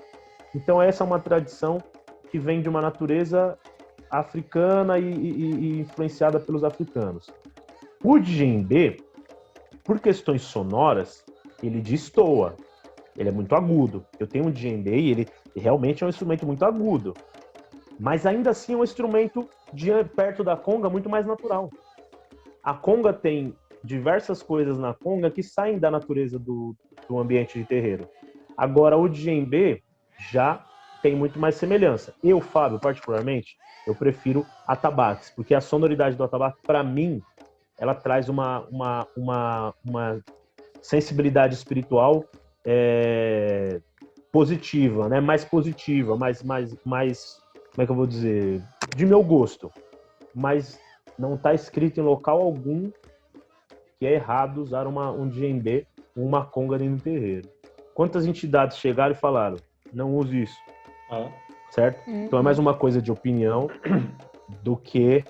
Então essa é uma tradição que vem de uma natureza africana e influenciada pelos africanos. O djembe, por questões sonoras, ele destoa. Ele é muito agudo. Eu tenho um djembe e ele realmente é um instrumento muito agudo. Mas ainda assim é um instrumento perto da conga muito mais natural. A conga tem diversas coisas na conga que saem da natureza do ambiente de terreiro. Agora, o djembe já tem muito mais semelhança. Eu, Fábio, particularmente, eu prefiro atabaques, porque a sonoridade do atabaque, para mim, ela traz uma sensibilidade espiritual positiva, né? Mais positiva, mais, como é que eu vou dizer? De meu gosto. Mas não está escrito em local algum que é errado usar um djembe ou uma conga dentro do terreiro. Quantas entidades chegaram e falaram, não use isso, certo? Então é mais uma coisa de opinião do que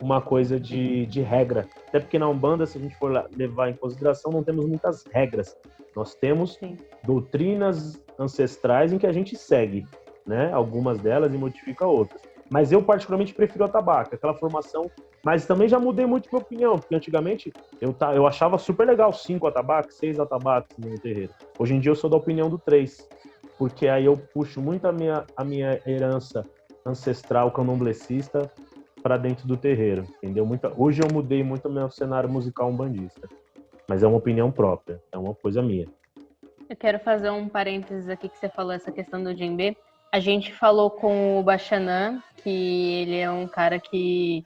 uma coisa de regra. Até porque na Umbanda, se a gente for levar em consideração, não temos muitas regras. Nós temos doutrinas ancestrais em que a gente segue, né? Algumas delas e modifica outras. Mas eu particularmente prefiro o atabaque, aquela formação. Mas também já mudei muito minha opinião, porque antigamente eu achava super legal 5 atabaques, 6 atabaques no terreiro. Hoje em dia eu sou da opinião do 3, porque aí eu puxo muito a minha herança ancestral candomblecista para dentro do terreiro, entendeu? Hoje eu mudei muito o meu cenário musical umbandista, mas é uma opinião própria, é uma coisa minha. Eu quero fazer um parênteses aqui que você falou essa questão do djembe. A gente falou com o Baxanã, que ele é um cara que...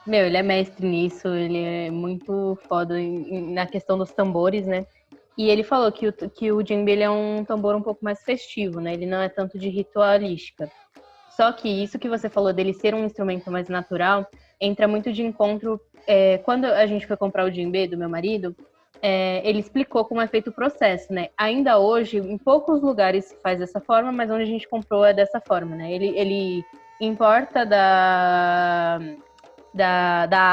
ele é mestre nisso, ele é muito foda na questão dos tambores, né? E ele falou que o djembe ele é um tambor um pouco mais festivo, né? Ele não é tanto de ritualística. Só que isso que você falou dele ser um instrumento mais natural, entra muito de encontro... quando a gente foi comprar o djembe do meu marido, ele explicou como é feito o processo, né? Ainda hoje, em poucos lugares se faz dessa forma, mas onde a gente comprou é dessa forma, né? Ele importa da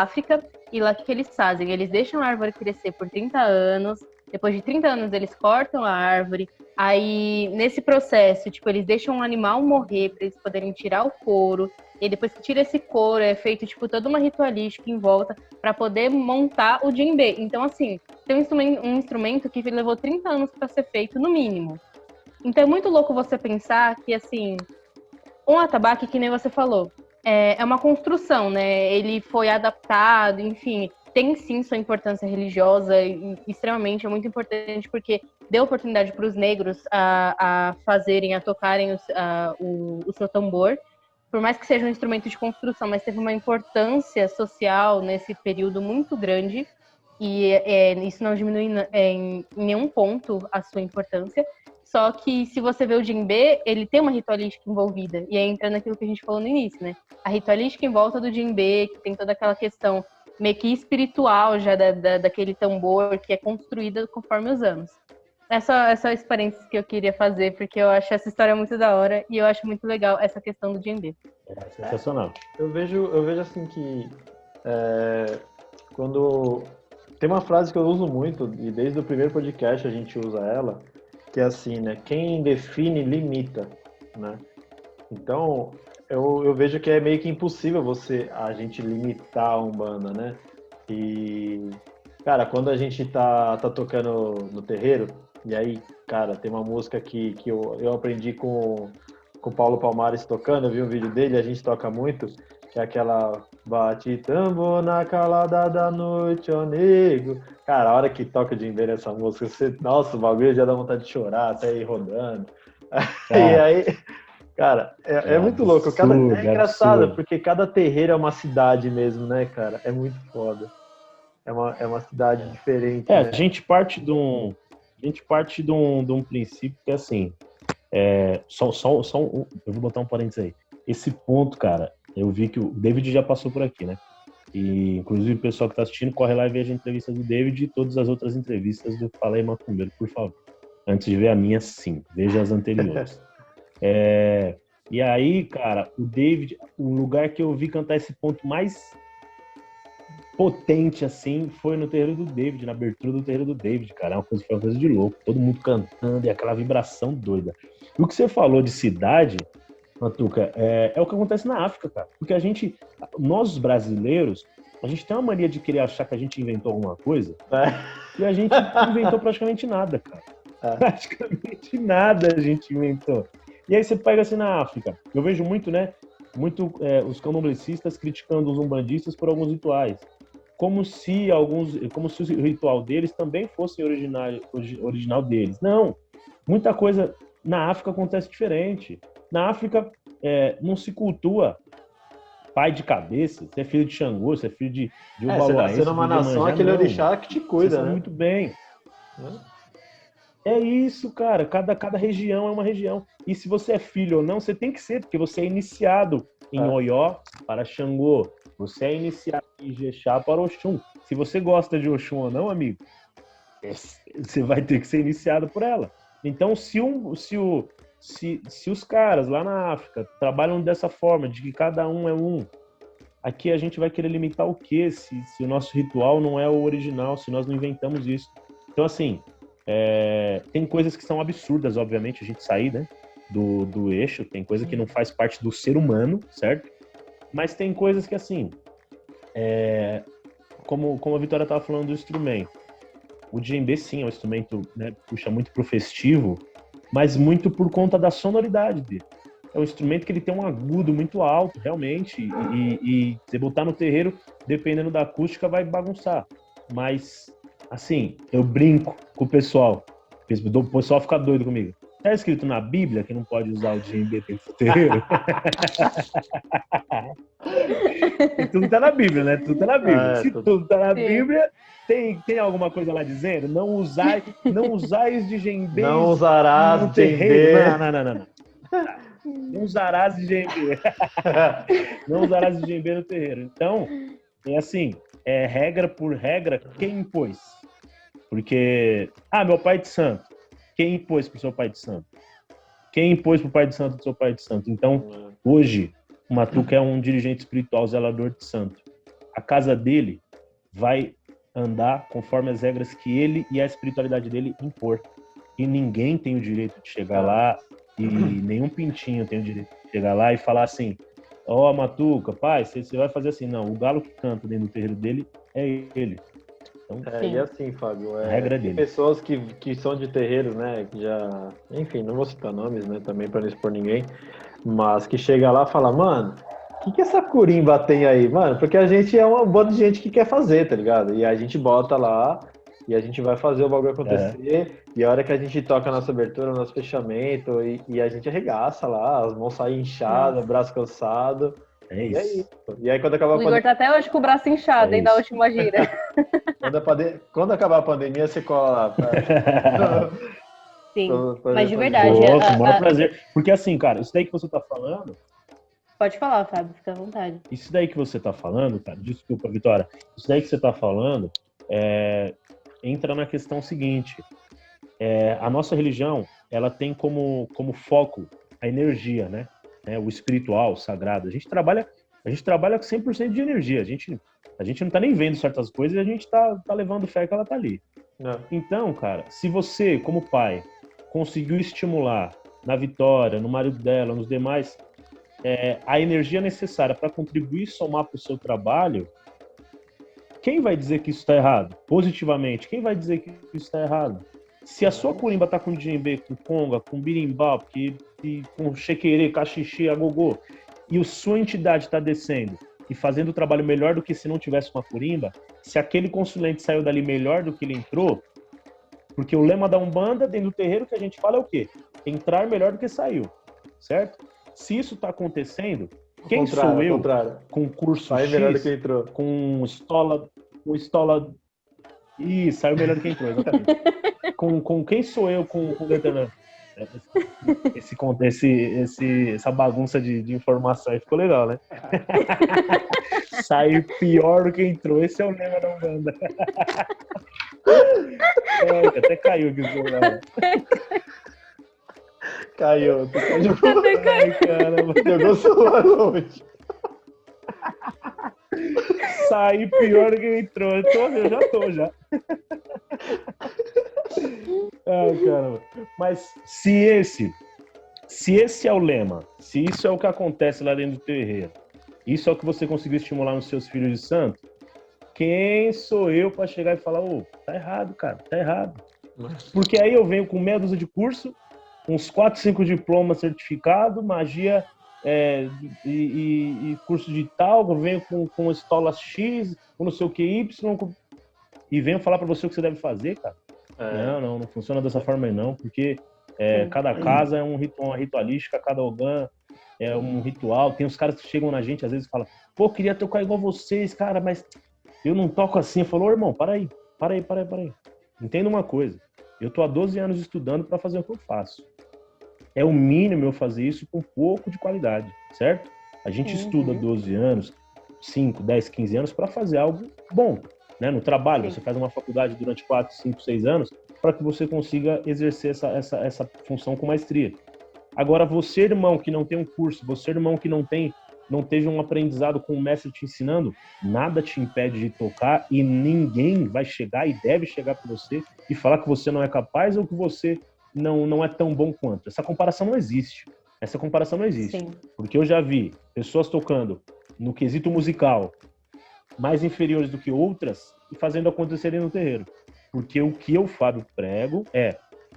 África, e lá o que eles fazem? Eles deixam a árvore crescer por 30 anos, depois de 30 anos eles cortam a árvore, aí nesse processo, tipo, eles deixam um animal morrer para eles poderem tirar o couro, e depois que tira esse couro, é feito, tipo, toda uma ritualística em volta para poder montar o djembe. Então, assim, tem um instrumento que levou 30 anos para ser feito, no mínimo. Então é muito louco você pensar que, assim, um atabaque, que nem você falou, é uma construção, né? Ele foi adaptado, enfim, tem sim sua importância religiosa, e extremamente, é muito importante, porque deu oportunidade para os negros a fazerem, a tocarem o seu tambor, por mais que seja um instrumento de construção, mas teve uma importância social nesse período muito grande, e isso não diminui em nenhum ponto a sua importância. Só que se você vê o djembe, ele tem uma ritualística envolvida, e aí entra naquilo que a gente falou no início, né? A ritualística em volta do djembe, que tem toda aquela questão meio que espiritual já daquele tambor, que é construída conforme os anos. Essa esse parênteses que eu queria fazer, porque eu acho essa história muito da hora, e eu acho muito legal essa questão do djembe. É sensacional. Eu vejo assim que quando tem uma frase que eu uso muito, e desde o primeiro podcast a gente usa ela, que é assim, né? Quem define, limita, né? Então, eu vejo que é meio que impossível a gente limitar a Umbanda, né? E, cara, quando a gente tá tocando no terreiro, e aí, cara, tem uma música que eu aprendi com o Paulo Palmares tocando, eu vi um vídeo dele, a gente toca muito, que é aquela bate tambor na calada da noite, ó nego. Cara, a hora que toca de ver essa música, nossa, o bagulho já dá vontade de chorar, até ir rodando. E aí, cara, é muito louco. É engraçado, porque cada terreiro é uma cidade mesmo, né, cara? É muito foda. É uma cidade diferente. Né? A gente parte de um princípio que é assim. Eu vou botar um parênteses aí. Esse ponto, cara, eu vi que o David já passou por aqui, né? E, inclusive, o pessoal que está assistindo, corre lá e veja a entrevista do David e todas as outras entrevistas do Fala aí Macumbeiro, por favor. Antes de ver a minha, sim. Veja as anteriores. E aí, cara, o David, o lugar que eu vi cantar esse ponto mais potente, assim, foi no terreiro do David, na abertura do terreiro do David, cara. Foi uma coisa de louco. Todo mundo cantando e aquela vibração doida. E o que você falou de cidade, Matuca, é o que acontece na África, cara. Porque nós os brasileiros, a gente tem uma mania de querer achar que a gente inventou alguma coisa e a gente não inventou praticamente nada, cara. Praticamente nada a gente inventou. E aí você pega assim na África, eu vejo muito, né? Os candomblecistas criticando os umbandistas por alguns rituais. Como se o ritual deles também fosse original deles. Não. Muita coisa na África acontece diferente. Na África, não se cultua pai de cabeça, você é filho de Xangô, você é filho de Obaloense. Você nasceu numa nação, aquele orixá que te cuida, né? Muito bem. É isso, cara. Cada região é uma região. E se você é filho ou não, você tem que ser, porque você é iniciado em Oió para Xangô. Você é iniciado em Ijexá para Oxum. Se você gosta de Oxum ou não, amigo, você vai ter que ser iniciado por ela. Então, se os caras lá na África trabalham dessa forma, de que cada um é um, aqui a gente vai querer limitar o quê? Se o nosso ritual não é o original, se nós não inventamos isso. Então, assim, tem coisas que são absurdas, obviamente, a gente sair, né, do eixo, tem coisa que não faz parte do ser humano, certo? Mas tem coisas que, assim, como a Vitória estava falando do instrumento, o djembe, sim, é um instrumento, né, puxa muito pro festivo, mas muito por conta da sonoridade dele. É um instrumento que ele tem um agudo muito alto, realmente, e você botar no terreiro, dependendo da acústica, vai bagunçar. Mas, assim, eu brinco com o pessoal fica doido comigo. Tá escrito na Bíblia que não pode usar o djembe dentro do terreiro? Tudo tá na Bíblia, né? Tudo tá na Bíblia. Se tudo tá na Bíblia, tem alguma coisa lá dizendo? Não usais de djembe. Não usarás no terreiro. Não. Não usarás de djembe. Não usarás de djembe no terreiro. Então, é assim, regra por regra, quem impôs? Porque, meu pai de santo. Quem impôs pro seu pai de santo? Quem impôs pro pai de santo do seu pai de santo? Então, hoje, o Matuca é um dirigente espiritual, zelador de santo. A casa dele vai andar conforme as regras que ele e a espiritualidade dele impor. E ninguém tem o direito de chegar lá, e nenhum pintinho tem o direito de chegar lá e falar assim: Matuca, pai, você vai fazer assim. Não, o galo que canta dentro do terreiro dele é ele. Então, E assim, Fábio, a regra é tem dele. pessoas que são de terreiros, né, que já, enfim, não vou citar nomes, né, também para não expor ninguém, mas que chega lá e fala, mano, o que essa curimba tem aí, mano? Porque a gente é uma banda de gente que quer fazer, tá ligado? E a gente bota lá e a gente vai fazer o bagulho acontecer, e a hora que a gente toca a nossa abertura, o nosso fechamento, e a gente arregaça lá, as mãos saem inchadas, Nossa. braço cansado, É e é isso. isso. E aí quando acabar a O Igor pandemia, tá até hoje com o braço inchado, É hein, da isso. última gira. quando acabar a pandemia, você cola lá Sim, pra mas de fazer verdade, show. Pô, com o maior prazer. Porque assim, cara, isso daí que você tá falando, pode falar, Fábio, fica à vontade. isso daí que você tá falando, cara, desculpa, Vitória, isso daí que você tá falando, entra na questão seguinte, a nossa religião, ela tem como foco a energia, né? O espiritual, o sagrado. A gente trabalha com 100% de energia. A gente não tá nem vendo certas coisas e a gente tá levando fé que ela tá ali. Não. Então, cara, se você, como pai, conseguiu estimular na Vitória, no marido dela, nos demais, a energia necessária para contribuir e somar para o seu trabalho, quem vai dizer que isso está errado? Positivamente, quem vai dizer que isso está errado? Se a sua curimba tá com djembe, com conga, com birimbau, com chequerê, cachixê, agogô, e a sua entidade está descendo e fazendo o trabalho melhor do que se não tivesse uma curimba, se aquele consulente saiu dali melhor do que ele entrou, porque o lema da Umbanda, dentro do terreiro, que a gente fala é o quê? Entrar melhor do que saiu, certo? Se isso está acontecendo, quem sou eu com curso Sai X, melhor do que entrou. com estola... Ih, saiu melhor do que entrou, exatamente. com quem sou eu com determinado... Essa bagunça de informação aí ficou legal, né? Sair pior do que entrou. Esse é o lema da Umbanda. Até caiu aqui o celular. Caiu. Até caiu. Ai, caramba. Jogou o celular longe. Sair pior do que entrou. Eu já tô. Ai, caramba. Mas se esse é o lema, se isso é o que acontece lá dentro do terreiro, isso é o que você conseguiu estimular nos seus filhos de santo, quem sou eu para chegar e falar, tá errado, cara, tá errado. Porque aí eu venho com meia dúzia de curso, uns 4, 5 diplomas certificados, magia e curso de tal, eu venho com estola X, com não sei o que Y, e venho falar para você o que você deve fazer, cara. Não funciona dessa forma aí não, porque cada casa é uma ritualística, cada ogã é um ritual. Tem uns caras que chegam na gente às vezes e falam, pô, queria tocar igual vocês, cara, mas eu não toco assim. Eu falo, irmão, para aí. Entenda uma coisa, eu tô há 12 anos estudando para fazer o que eu faço. É o mínimo eu fazer isso com um pouco de qualidade, certo? A gente estuda 12 anos, 5, 10, 15 anos para fazer algo bom, né? No trabalho, você faz uma faculdade durante 4, 5, 6 anos para que você consiga exercer essa função com maestria. Agora, você, irmão, que não tem um curso, você, irmão, que não teve um aprendizado com o mestre te ensinando, nada te impede de tocar e ninguém vai chegar e deve chegar para você e falar que você não é capaz ou que você não é tão bom quanto. Essa comparação não existe. Sim. Porque eu já vi pessoas tocando no quesito musical mais inferiores do que outras e fazendo acontecer dentro do terreiro. Porque o que eu, Fábio, prego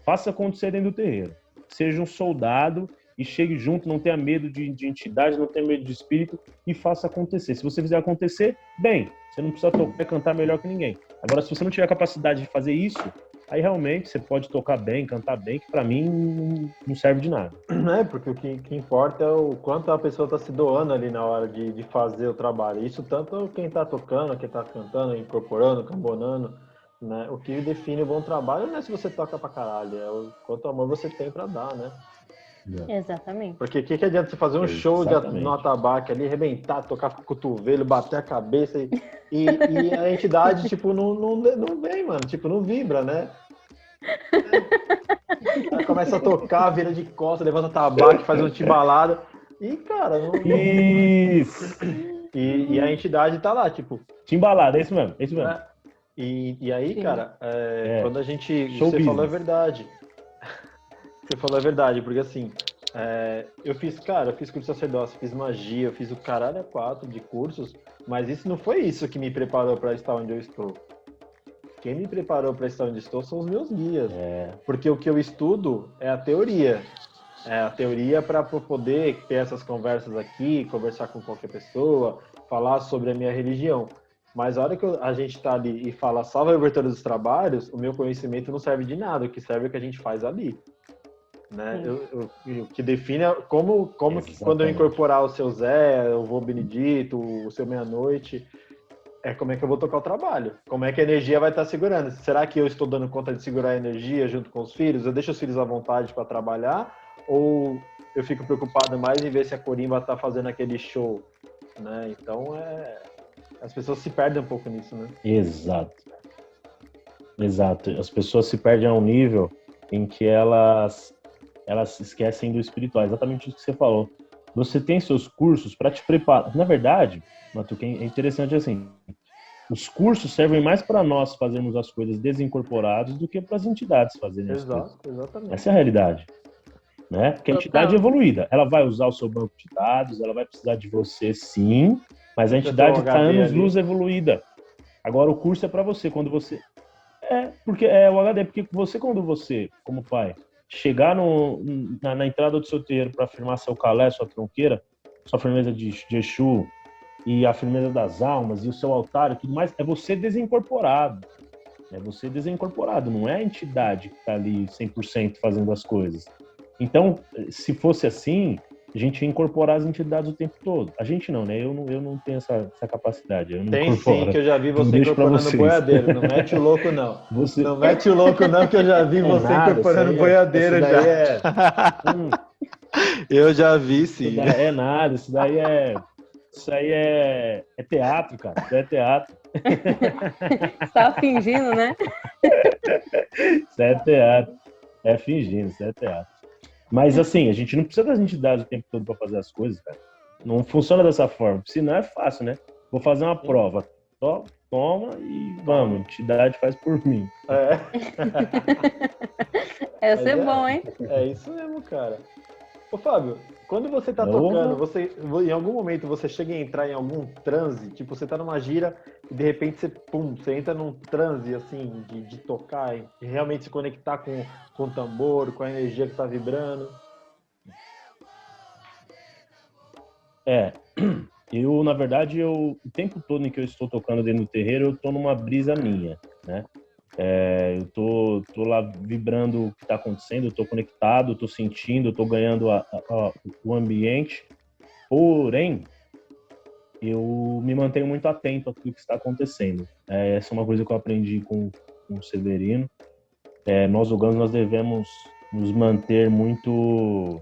faça acontecer dentro do terreiro. Seja um soldado e chegue junto, não tenha medo de entidade, não tenha medo de espírito e faça acontecer. Se você fizer acontecer, bem, você não precisa tocar e cantar melhor que ninguém. Agora, se você não tiver capacidade de fazer isso, aí realmente você pode tocar bem, cantar bem, que pra mim não serve de nada. Porque o que importa é o quanto a pessoa tá se doando ali na hora de fazer o trabalho. Isso tanto quem tá tocando, quem tá cantando, incorporando, cambonando, né? O que define o bom trabalho não é se você toca pra caralho, é o quanto amor você tem pra dar, né? Exatamente. Porque o que adianta você fazer um show no atabaque ali, arrebentar, tocar com o cotovelo, bater a cabeça e a entidade, tipo, não vem, mano, tipo, não vibra, né? Aí começa a tocar, vira de costas, levanta tabaco, faz um timbalado e, cara, não... Isso! E a entidade tá lá, tipo... Timbalado, é isso mesmo. E aí, sim, cara, quando a gente... Show falou a verdade. Você falou a verdade, porque assim, eu fiz curso de sacerdócio, fiz magia, eu fiz o caralho a 4 de cursos, mas isso não foi isso que me preparou para estar onde eu estou. Quem me preparou para estar onde estou são os meus guias. Porque o que eu estudo é a teoria. É a teoria para poder ter essas conversas aqui, conversar com qualquer pessoa, falar sobre a minha religião. Mas a hora que a gente está ali e fala salve a abertura dos trabalhos, o meu conhecimento não serve de nada. O que serve é o que a gente faz ali. Né? O que define como que quando eu incorporar o seu Zé, o vô Benedito, o seu Meia-Noite, como é que eu vou tocar o trabalho? Como é que a energia vai estar segurando? Será que eu estou dando conta de segurar a energia junto com os filhos? Eu deixo os filhos à vontade para trabalhar? Ou eu fico preocupado mais em ver se a Corimba está fazendo aquele show? Né? Então, as pessoas se perdem um pouco nisso, né? Exato. As pessoas se perdem a um nível em que elas esquecem do espiritual. Exatamente isso que você falou. Você tem seus cursos para te preparar. Na verdade, Matuque, é interessante assim. Os cursos servem mais para nós fazermos as coisas desincorporados do que para as entidades fazerem as coisas. Exatamente. Essa é a realidade. Né? Porque a entidade é evoluída. Ela vai usar o seu banco de dados, ela vai precisar de você, sim, mas a entidade está anos-luz evoluída. Agora, o curso é para você. Quando você... porque é o HD. Porque quando você, como pai, chegar na entrada do seu terreiro para afirmar seu calé, sua tronqueira, sua firmeza de Exu e a firmeza das almas e o seu altar e tudo mais, é você desincorporado. É você desincorporado, não é a entidade que está ali 100% fazendo as coisas. Então, se fosse assim, a gente ia incorporar as entidades o tempo todo. A gente não, né? Eu não tenho essa capacidade. Eu não tem incorporo. Sim, que eu já vi você incorporando boiadeiro. Não mete o louco, não. Não mete o louco, não, que eu já vi você incorporando boiadeiro já. Eu já vi, sim. É nada, isso aí é teatro, cara. Isso é teatro. Você tá fingindo, né? Isso é teatro. É fingindo, isso é teatro. Mas assim, a gente não precisa das entidades o tempo todo para fazer as coisas, cara. Não funciona dessa forma. Senão é fácil, né? Vou fazer uma prova. Só toma e vamos. Entidade faz por mim. Essa é bom, hein? É isso mesmo, cara. Ô, Fábio, quando você tá tocando, em algum momento você chega a entrar em algum transe? Tipo, você tá numa gira e de repente você entra num transe, assim, de tocar e realmente se conectar com o tambor, com a energia que tá vibrando? Eu, na verdade, o tempo todo em que eu estou tocando dentro do terreiro, eu tô numa brisa minha, né? Eu tô lá vibrando o que está acontecendo, eu tô conectado, eu tô sentindo, eu tô ganhando o ambiente. Porém, eu me mantenho muito atento a tudo que está acontecendo. Essa é uma coisa que eu aprendi com o Severino. Nós, humanos, nós devemos nos manter muito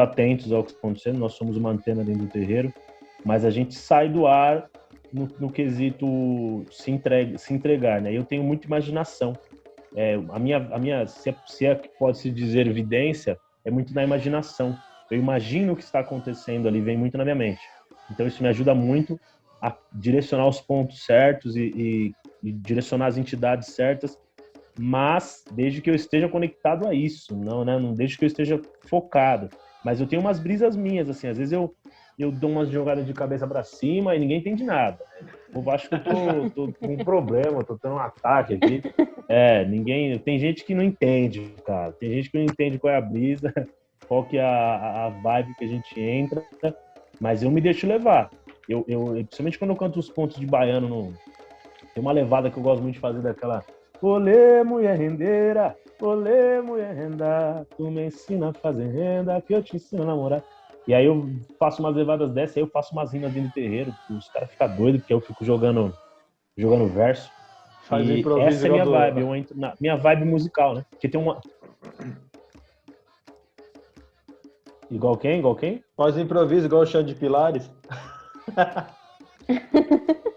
atentos ao que está acontecendo. Nós somos uma antena dentro do terreiro, mas a gente sai do ar no quesito se entregar, né? Eu tenho muita imaginação. A minha se é que pode se dizer evidência, é muito na imaginação. Eu imagino o que está acontecendo ali, vem muito na minha mente. Então isso me ajuda muito a direcionar os pontos certos e direcionar as entidades certas, mas desde que eu esteja conectado a isso, não desde que eu esteja focado. Mas eu tenho umas brisas minhas, assim, às vezes eu dou umas jogadas de cabeça para cima e ninguém entende nada. Eu acho que eu tô com um problema, tô tendo um ataque aqui. Tem gente que não entende, cara. Tem gente que não entende qual é a brisa, qual que é a vibe que a gente entra, mas eu me deixo levar. Principalmente quando eu canto os pontos de baiano, tem uma levada que eu gosto muito de fazer daquela olê, mulher rendeira, olê, mulher renda, tu me ensina a fazer renda, que eu te ensino a namorar. E aí eu faço umas levadas dessas, aí eu faço umas rimas dentro do terreiro, os caras ficam doidos, porque eu fico jogando verso. Faz e essa é a minha vibe, eu entro na minha vibe musical, né? Porque tem uma... Igual quem? Faz improviso igual o Xande de Pilares.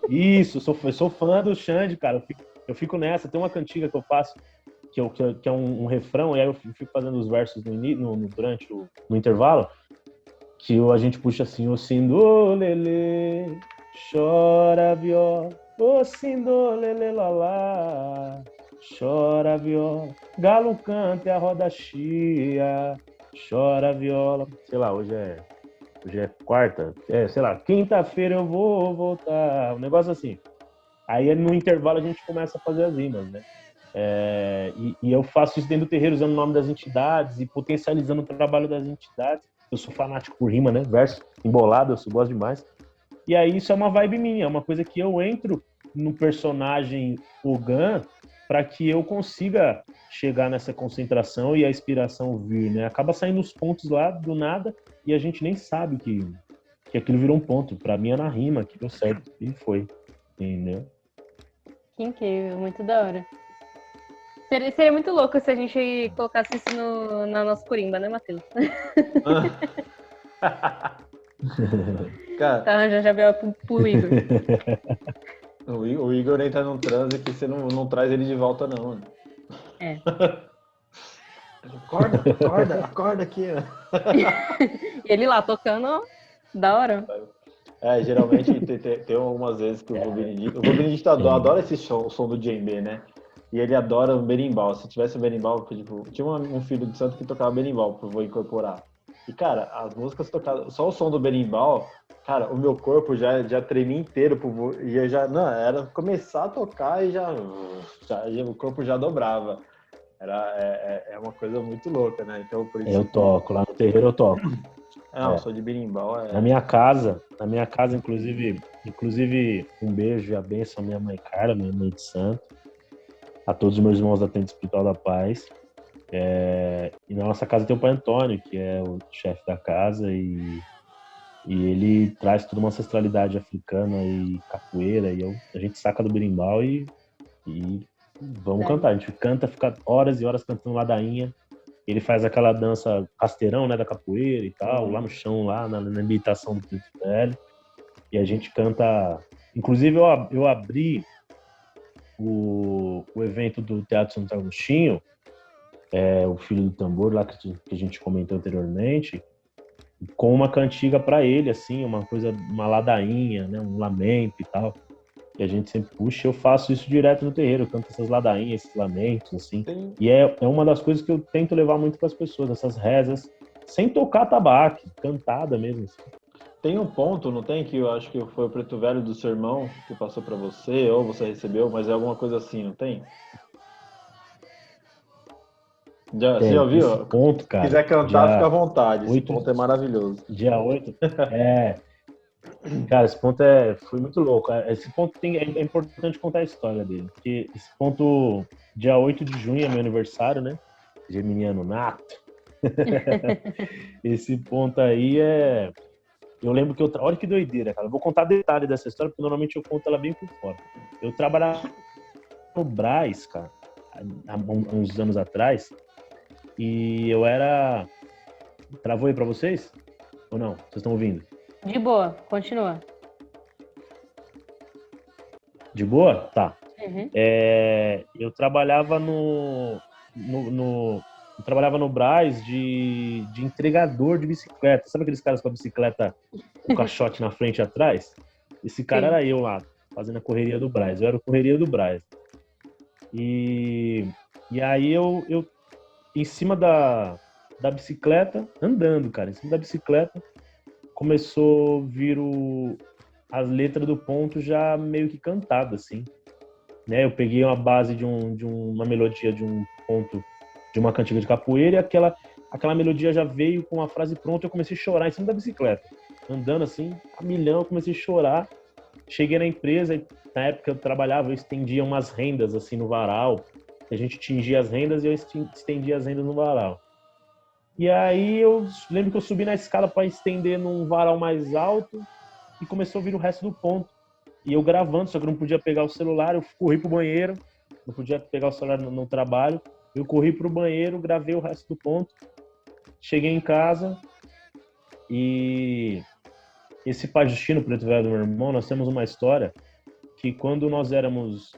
Isso, eu sou fã do Xande, cara. Eu fico nessa. Tem uma cantiga que eu faço, que é um refrão, e aí eu fico fazendo os versos durante no intervalo, que a gente puxa assim: ô sindolele, chora viola, ô sindolele lalá, chora viola, galo canta e a roda chia, chora viola. Sei lá, hoje é quarta, sei lá, quinta-feira eu vou voltar, um negócio assim. Aí no intervalo a gente começa a fazer as rimas, né? E eu faço isso dentro do terreiro usando o nome das entidades e potencializando o trabalho das entidades. Eu sou fanático por rima, né? Verso embolado, eu gosto demais. E aí isso é uma vibe minha, é uma coisa que eu entro no personagem Ogan para que eu consiga chegar nessa concentração e a inspiração vir, né? Acaba saindo os pontos lá do nada e a gente nem sabe que aquilo virou um ponto. Para mim é na rima que deu certo e foi, entendeu? Que incrível, muito da hora. Seria muito louco se a gente colocasse isso na nossa corimba, né, Matheus? Cara, Tá, já veio pro Igor. o Igor entra num transe que você não traz ele de volta, não. Né? É. Acorda aqui. E ele lá tocando, da hora. Geralmente tem algumas vezes que o Benedito adora esse som, o som do djembe, né? E ele adora o berimbau. Se tivesse o berimbau, tipo, tinha um filho de santo que tocava berimbau, que eu vou incorporar. E, cara, as músicas tocadas, só o som do berimbau, cara, o meu corpo já tremia inteiro, e eu já, não, era começar a tocar e o corpo já dobrava. É uma coisa muito louca, né? Então, por isso Eu toco, lá no terreiro eu toco. Não, sou de berimbau. Na minha casa, inclusive um beijo e a bênção à minha mãe Carla, minha mãe de santo, a todos os meus irmãos da Tenda Espiritual da Paz. E na nossa casa tem o pai Antônio, que é o chefe da casa, e ele traz toda uma ancestralidade africana e capoeira, e a gente saca do berimbau e vamos cantar. A gente canta, fica horas e horas cantando ladainha. Ele faz aquela dança rasteirão, né, da capoeira e tal, lá no chão, lá na imitação do Preto Velho. E a gente canta... Inclusive, eu abri o evento do Teatro Santo Agostinho, o Filho do Tambor, lá que a gente comentou anteriormente, com uma cantiga para ele, assim, uma ladainha, né, um lamento e tal. E a gente sempre puxa, eu faço isso direto no terreiro, eu canto essas ladainhas, esses lamentos, assim. E é uma das coisas que eu tento levar muito para as pessoas, essas rezas, sem tocar tabaco, cantada mesmo. Assim. Tem um ponto, não tem, que eu acho que foi o Preto Velho do seu irmão que passou para você, ou você recebeu, mas é alguma coisa assim, não tem? Você já ouviu? Esse ponto, cara. Se quiser cantar, fica à vontade. Esse 8, ponto é maravilhoso. Dia 8. Cara, esse ponto foi muito louco. Esse ponto é importante contar a história dele. Porque esse ponto, dia 8 de junho é meu aniversário, né? Geminiano nato. Esse ponto aí eu lembro que olha que doideira, cara. Eu vou contar detalhe dessa história, porque normalmente eu conto ela bem por fora. Eu trabalhava no Brás, cara, há uns anos atrás, e eu era... Travou aí pra vocês? Ou não? Vocês estão ouvindo? De boa, continua. De boa? Tá. Uhum. Eu trabalhava eu trabalhava no Brás de entregador de bicicleta. Sabe aqueles caras com a bicicleta com o caixote na frente e atrás? Esse cara era eu lá, fazendo a correria do Brás. Eu era o correria do Brás. E aí eu em cima da bicicleta, andando, cara, em cima da bicicleta, começou a vir as letras do ponto já meio que cantadas, assim. Né? Eu peguei uma base de uma melodia de um ponto, de uma cantiga de capoeira, e aquela melodia já veio com uma frase pronta, eu comecei a chorar em cima da bicicleta. Andando assim, a milhão, eu comecei a chorar. Cheguei na empresa, e na época eu trabalhava, eu estendia umas rendas assim no varal. A gente tingia as rendas e eu estendia as rendas no varal. E aí eu lembro que eu subi na escada para estender num varal mais alto e começou a vir o resto do ponto. E eu gravando, só que eu não podia pegar o celular, eu corri pro banheiro, não podia pegar o celular no trabalho. Eu corri pro banheiro, gravei o resto do ponto. Cheguei em casa e esse pai Justino, Preto Velho do meu irmão, nós temos uma história que quando nós tivemos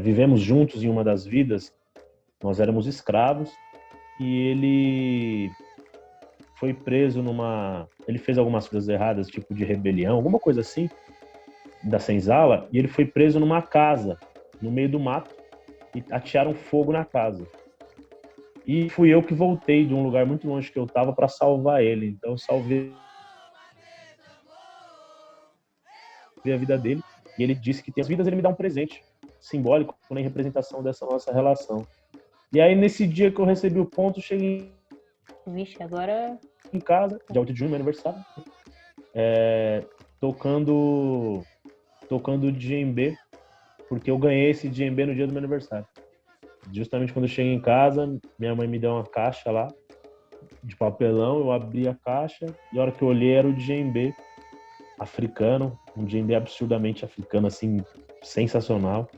vivemos juntos em uma das vidas, nós éramos escravos e ele foi preso ele fez algumas coisas erradas, tipo de rebelião, alguma coisa assim, da senzala, e ele foi preso numa casa, no meio do mato, e atearam fogo na casa. E fui eu que voltei de um lugar muito longe que eu tava para salvar ele. Então eu salvei ver a vida dele, e ele disse que tem as vidas, ele me dá um presente simbólico, em representação dessa nossa relação. E aí, nesse dia que eu recebi o ponto, cheguei Vixe, agora... em casa, dia 8 de junho, meu aniversário, tocando djembe, porque eu ganhei esse djembe no dia do meu aniversário. Justamente quando eu cheguei em casa, minha mãe me deu uma caixa lá, de papelão, eu abri a caixa, e a hora que eu olhei era o djembe africano, um djembe absurdamente africano, assim, sensacional,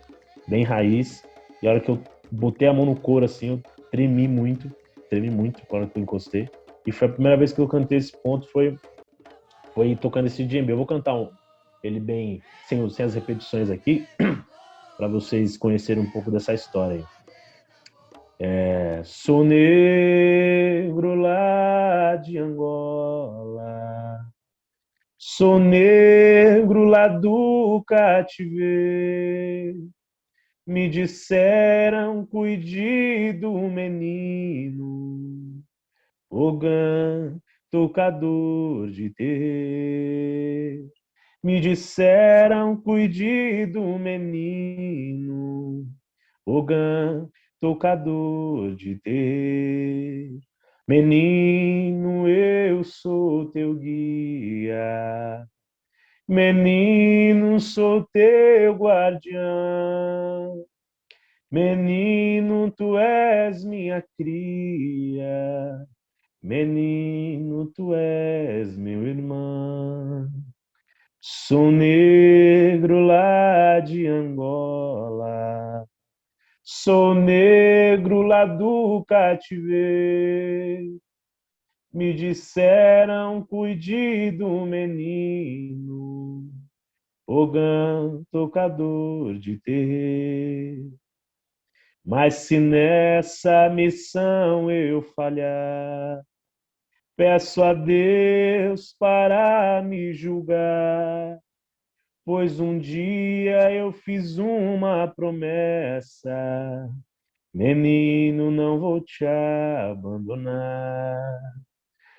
bem raiz. E a hora que eu botei a mão no couro, assim, eu tremi muito na hora que eu encostei. E foi a primeira vez que eu cantei esse ponto, foi tocando esse djembe. Eu vou cantar ele bem, sem as repetições aqui, para vocês conhecerem um pouco dessa história aí. Sou negro lá de Angola, sou negro lá do cativeiro. Me disseram, cuide do menino, Ogã, tocador de terreiro. Me disseram, cuide do menino, Ogã, tocador de terreiro. Menino, eu sou teu guia, menino, sou teu guardião. Menino, tu és minha cria, menino, tu és meu irmão. Sou negro lá de Angola, sou negro lá do cativeiro. Me disseram, cuide do menino, Ogã, tocador de terreiro. Mas se nessa missão eu falhar, peço a Deus para me julgar, pois um dia eu fiz uma promessa, menino, não vou te abandonar.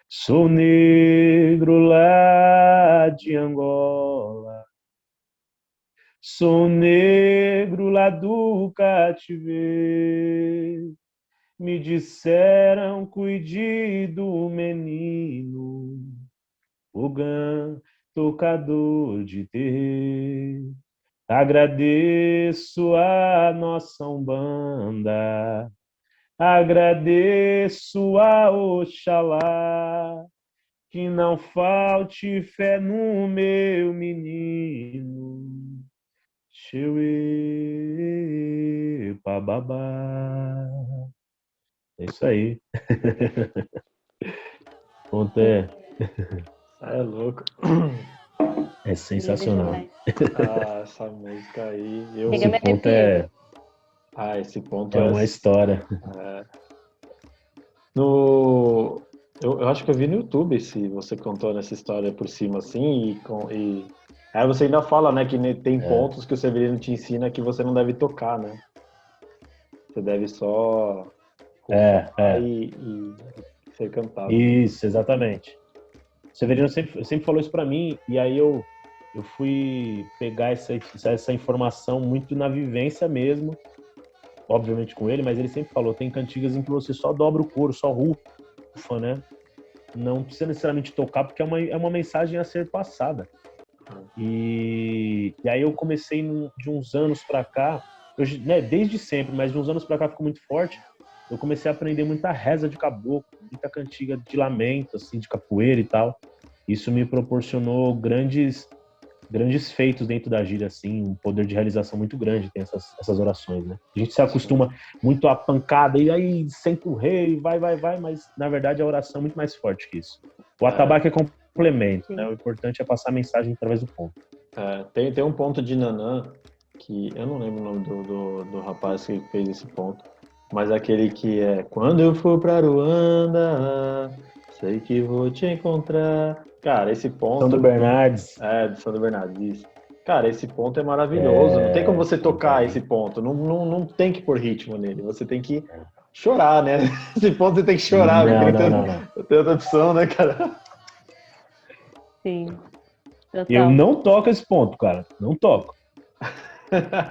Sou negro lá de Angola, sou negro lá do cativeiro. Me disseram, cuide do menino, Ogã, tocador de terreiro. Agradeço a nossa Umbanda, agradeço a Oxalá, que não falte fé no meu menino. Xeuê, bababá. É isso aí. Ponto é louco. É sensacional. Essa música aí. Esse ponto é. Esse ponto é uma história. Eu acho que eu vi no YouTube se você contou nessa história por cima assim e aí você ainda fala, né, que tem pontos que o Severino te ensina que você não deve tocar, né? Você deve só e ser cantado. Isso, exatamente. O Severino sempre falou isso para mim, e aí eu fui pegar essa informação muito na vivência mesmo, obviamente com ele, mas ele sempre falou, tem cantigas em que você só dobra o coro, só rufa, né? Não precisa necessariamente tocar, porque é uma mensagem a ser passada. E aí eu comecei de uns anos para cá, desde sempre, mas de uns anos para cá ficou muito forte, eu comecei a aprender muita reza de caboclo, muita cantiga de lamento, assim, de capoeira e tal. Isso me proporcionou grandes feitos dentro da gíria, assim, um poder de realização muito grande, tem essas orações, né? A gente se acostuma muito à pancada, e aí senta o rei, vai, mas na verdade a oração é muito mais forte que isso. O atabaque é complemento, né? O importante é passar a mensagem através do ponto. Tem um ponto de Nanã, que eu não lembro o nome do rapaz que fez esse ponto, mas aquele que é: quando eu for pra Ruanda, sei que vou te encontrar. Cara, esse ponto... Sandro Bernardes. Do Sandro Bernardes, isso. Cara, esse ponto é maravilhoso. Não tem como você tocar esse ponto. Não tem que pôr ritmo nele. Você tem que chorar, né? Esse ponto você tem que chorar. Não. Tem outra opção, né, cara? Sim. Eu Total. não toco esse ponto, cara. Não toco.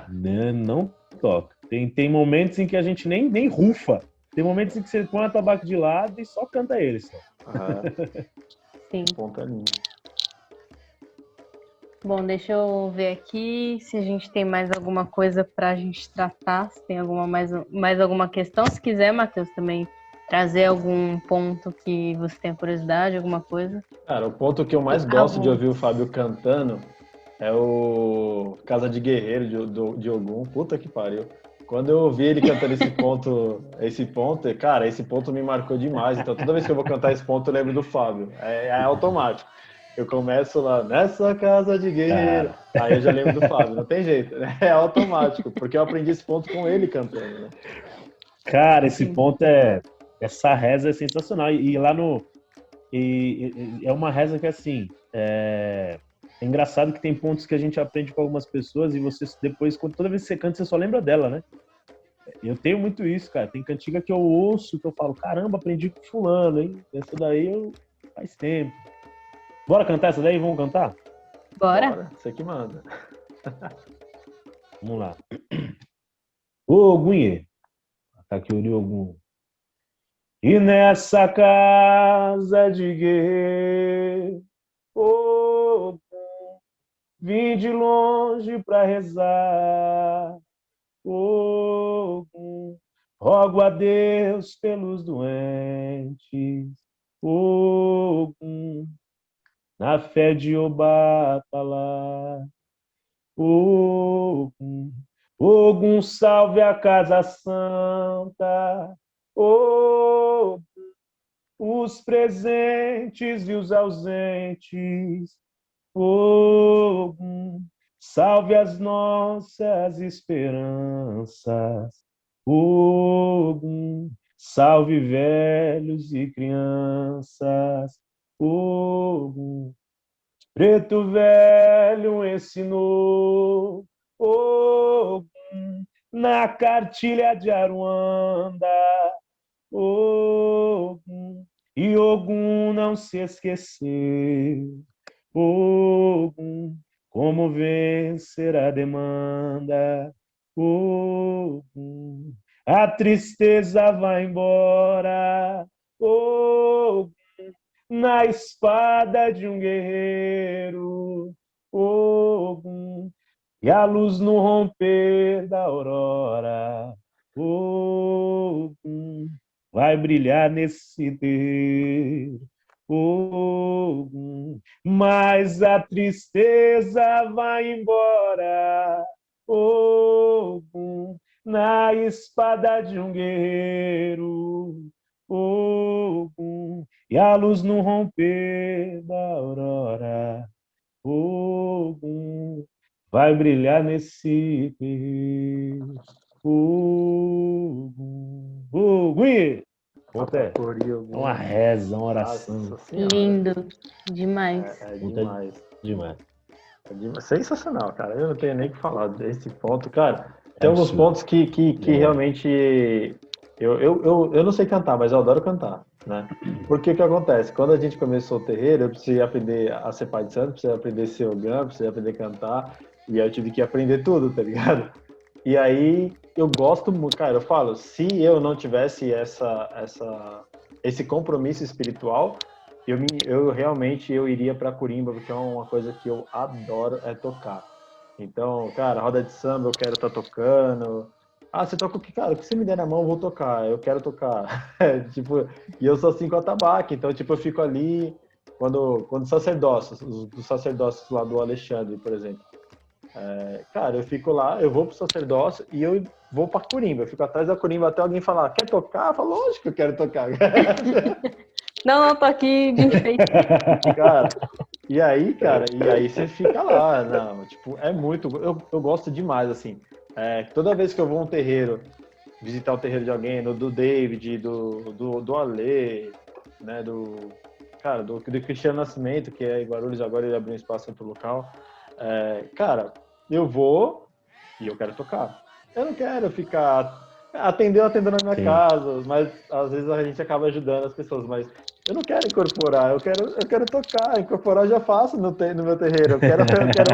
Não toco. Tem momentos em que a gente nem rufa. Tem momentos em que você põe a tabaco de lado e só canta ele. Só. Sim. Ponto é lindo. Bom, deixa eu ver aqui se a gente tem mais alguma coisa para a gente tratar, se tem mais alguma questão. Se quiser, Matheus, também trazer algum ponto que você tenha curiosidade, alguma coisa. Cara, o ponto que eu mais gosto de ouvir o Fábio cantando é o Casa de Guerreiro de Ogum. Puta que pariu. Quando eu ouvi ele cantando esse ponto, cara, esse ponto me marcou demais. Então toda vez que eu vou cantar esse ponto, eu lembro do Fábio. É automático. Eu começo lá, nessa casa de guerreiro. Aí eu já lembro do Fábio, não tem jeito, né? É automático, porque eu aprendi esse ponto com ele cantando, né? Cara, esse ponto essa reza é sensacional. E lá no. É uma reza que, assim. É engraçado que tem pontos que a gente aprende com algumas pessoas e você depois, toda vez que você canta, você só lembra dela, né? Eu tenho muito isso, cara. Tem cantiga que eu ouço, que eu falo, caramba, aprendi com fulano, hein? Essa daí faz tempo. Bora cantar essa daí? Vamos cantar? Bora. Você que manda. Vamos lá. Ô, Gunhê. Tá aqui o Ogum. E nessa casa de guerreiro, Ogum, vim de longe pra rezar. Ogum, rogo a Deus pelos doentes. Ogum, na fé de Obatalá. Ogum, Ogum, salve a casa santa. Ogum, os presentes e os ausentes. Ogum, salve as nossas esperanças. Ogum, salve velhos e crianças. Ogum, preto velho ensinou. Ogum, na cartilha de Aruanda. Ogum, e Ogum não se esqueceu. Ogum, como vencer a demanda. Ogum, a tristeza vai embora. Ogum, na espada de um guerreiro. Ogum, e a luz no romper da aurora. Ogum, vai brilhar nesse terreiro. Ogum, mas a tristeza vai embora. Ogum, na espada de um guerreiro. Ogum, e a luz no romper da aurora. Ogum, vai brilhar nesse terreiro. Ogum, Ogum. É uma reza, uma oração. Lindo. Demais. É demais. Demais. Sensacional, cara. Eu não tenho nem o que falar desse ponto, cara. Tem alguns pontos que realmente eu não sei cantar, mas eu adoro cantar, né? Porque o que acontece? Quando a gente começou o terreiro, eu precisei aprender a ser pai de santo, precisei aprender a ser ogã, precisei aprender a cantar, e aí eu tive que aprender tudo, tá ligado? E aí eu gosto muito, cara, eu falo, se eu não tivesse esse compromisso espiritual, eu realmente iria para Corimba, porque é uma coisa que eu adoro é tocar. Então, cara, roda de samba eu quero estar tocando. Ah, você toca o que, cara? O que você me der na mão, eu vou tocar. Eu quero tocar. Tipo, e eu sou assim com a tabaco, então tipo eu fico ali quando sacerdócios, os sacerdócios lá do Alexandre, por exemplo. Cara, eu fico lá, eu vou pro sacerdócio e eu vou pra Corimba. Eu fico atrás da Corimba até alguém falar, quer tocar? Eu falo, lógico que eu quero tocar. Não, tô aqui de enfeite. Cara, e aí você fica lá, não, tipo, é muito, eu gosto demais, assim, toda vez que eu vou a um terreiro, visitar o terreiro de alguém, do David, do Ale, né, do Cristiano Nascimento, que é em Guarulhos, agora ele abriu um espaço em outro local, cara, eu vou e eu quero tocar. Eu não quero ficar atendendo na minha casa, mas às vezes a gente acaba ajudando as pessoas, mas Eu não quero incorporar, eu quero tocar. Incorporar eu já faço no meu terreiro. Eu quero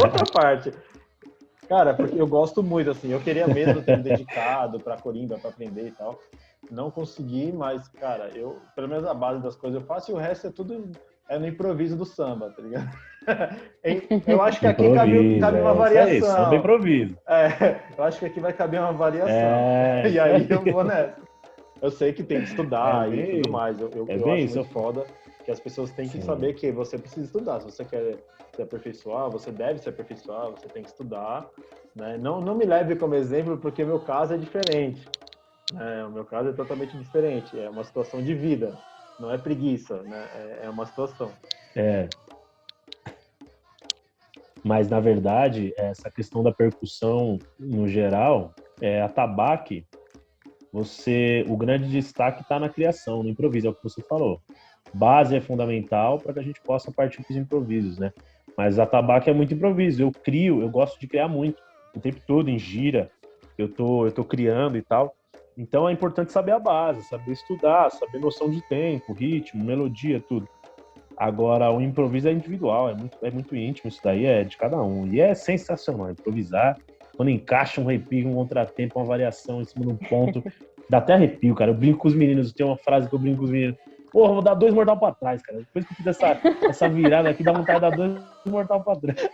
outra parte. Cara, porque eu gosto muito, assim. Eu queria mesmo ter me dedicado pra corimba, pra aprender e tal. Não consegui, mas, cara, pelo menos a base das coisas eu faço e o resto é tudo no improviso do samba, tá ligado? Eu acho que aqui Improviso, cabe uma é isso aí, samba variação. improviso. Eu acho que aqui vai caber uma variação. É, E isso aí aí. eu vou nessa. Eu sei que tem que É estudar e tudo bem, mais. é Eu bem acho isso. muito foda que as pessoas têm que Sim, saber que você precisa estudar. Se você quer se aperfeiçoar, você deve se aperfeiçoar, você tem que estudar. Né? Não me leve como exemplo, porque meu caso é diferente. Né? O meu caso é totalmente diferente. É uma situação de vida, não é preguiça, né? É uma situação. é. Mas, na verdade, essa questão da percussão, no geral, atabaque, o grande destaque está na criação, no improviso, é o que você falou. Base é fundamental para que a gente possa partir para os improvisos, né? Mas atabaque é muito improviso. Eu gosto de criar muito, o tempo todo, em gira, eu tô criando e tal. Então é importante saber a base, saber estudar, saber noção de tempo, ritmo, melodia, tudo. Agora, o improviso é individual, é muito íntimo, isso daí é de cada um. E é sensacional improvisar. Quando encaixa um arrepio, um contratempo, uma variação em cima de um ponto, dá até arrepio, cara. Eu brinco com os meninos, tem uma frase que eu brinco com os meninos. Porra, vou dar 2 mortal pra trás, cara. Depois que eu fiz essa virada aqui, dá vontade de dar 2 mortal pra trás.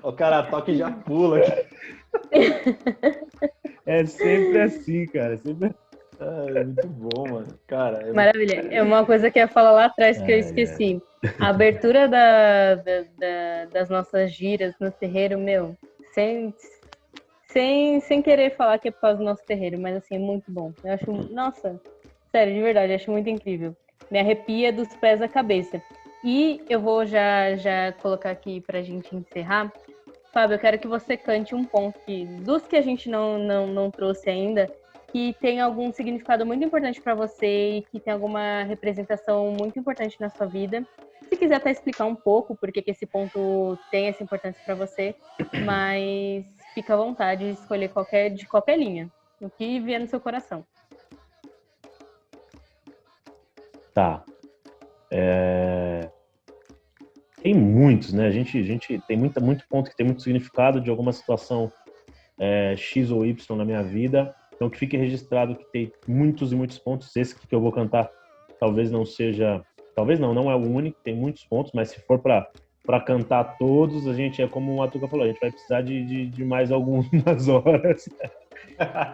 O cara toca e já pula aqui. É sempre assim, cara. É muito bom, mano. Cara, Maravilha. É uma coisa que eu ia falar lá atrás que eu Ai, ai. esqueci. A abertura das nossas giras no terreiro, meu, sem, sem querer falar que é por causa do nosso terreiro, mas assim, é muito bom. Eu acho, nossa, sério, de verdade, eu acho muito incrível. Me arrepia dos pés à cabeça. E eu vou já colocar aqui pra gente encerrar. Fábio, eu quero que você cante um ponto dos que a gente não trouxe ainda, que tem algum significado muito importante para você e que tem alguma representação muito importante na sua vida. Se quiser até explicar um pouco por que esse ponto tem essa importância para você, mas fica à vontade de escolher de qualquer linha, o que vier no seu coração. Tá. Tem muitos, né? A gente tem muito ponto que tem muito significado de alguma situação X ou Y na minha vida. Então, que fique registrado que tem muitos e muitos pontos. Esse que eu vou cantar talvez não seja. Talvez não é o único, tem muitos pontos, mas se for para cantar todos, a gente é como o Atuca falou, a gente vai precisar de mais algumas horas.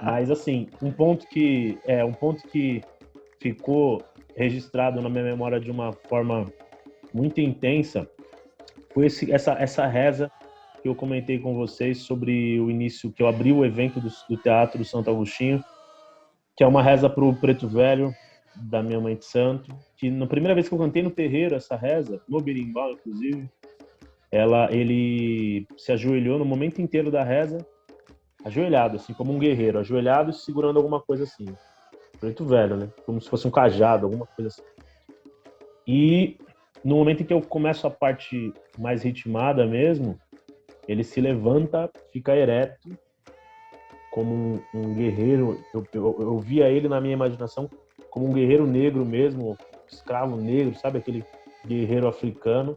Mas, assim, um ponto que ficou registrado na minha memória de uma forma muito intensa foi essa reza que eu comentei com vocês sobre o início, que eu abri o evento do Teatro Santo Agostinho, que é uma reza para o Preto Velho, da minha mãe de santo, que na primeira vez que eu cantei no terreiro essa reza, no berimbau, inclusive, ele se ajoelhou no momento inteiro da reza, ajoelhado, assim, como um guerreiro, ajoelhado e segurando alguma coisa assim. Preto Velho, né? Como se fosse um cajado, alguma coisa assim. E no momento em que eu começo a parte mais ritmada mesmo, ele se levanta, fica ereto, como um guerreiro. Eu via ele na minha imaginação como um guerreiro negro mesmo, escravo negro, sabe? Aquele guerreiro africano,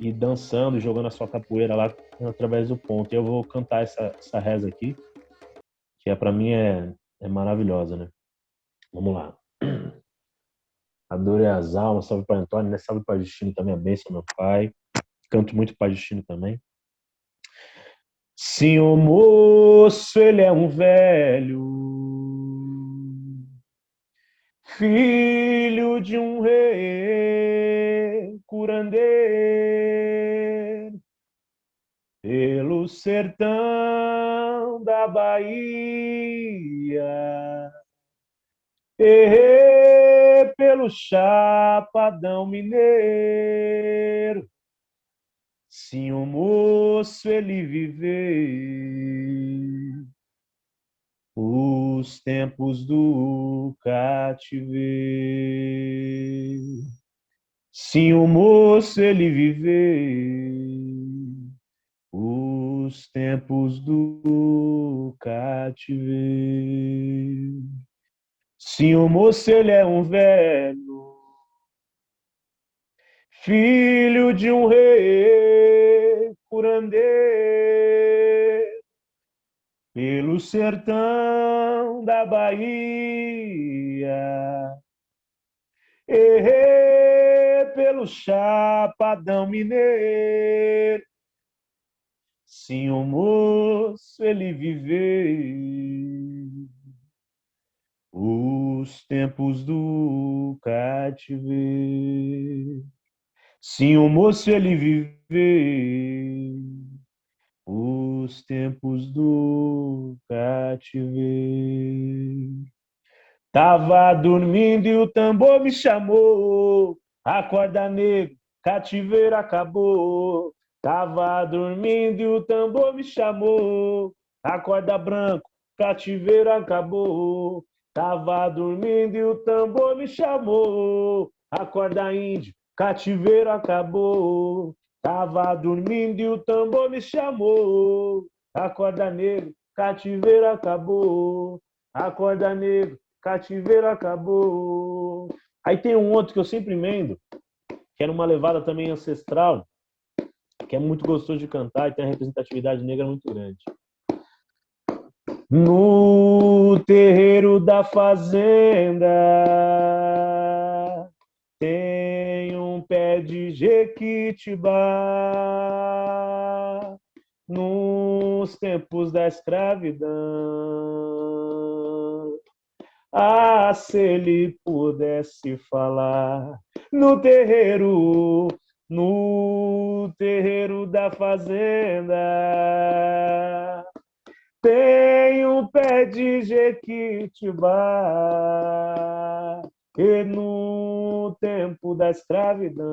e dançando, jogando a sua capoeira lá através do ponto. E eu vou cantar essa reza aqui, que para mim é maravilhosa, né? Vamos lá. Adorei as almas, salve para Antônio, né? Salve para Justino também, a bênção, meu pai. Canto muito para Justino também. Sim, o moço, ele é um velho, filho de um rei curandeiro, pelo sertão da Bahia, e pelo chapadão mineiro. Sim, o moço ele viveu os tempos do cativeiro. Sim, o moço ele viveu os tempos do cativeiro. Se o moço ele é um velho, filho de um rei curandeiro, pelo sertão da Bahia, pelo chapadão mineiro, se o moço ele viver os tempos do cativeiro, se o moço ele viver os tempos do cativeiro. Tava dormindo e o tambor me chamou. Acorda, negro, cativeiro acabou. Tava dormindo e o tambor me chamou. Acorda, branco, cativeiro acabou. Tava dormindo e o tambor me chamou. Acorda, índio, cativeiro acabou. Tava dormindo e o tambor me chamou. Acorda, negro, cativeiro acabou. Acorda, negro, cativeiro acabou. Aí tem um outro que eu sempre emendo, que era uma levada também ancestral, que é muito gostoso de cantar e tem uma representatividade negra muito grande. No terreiro da fazenda tem um pé de jequitibá. Nos tempos da escravidão, se ele pudesse falar no terreiro da fazenda, tem um pé de jequitibá, e no tempo da escravidão,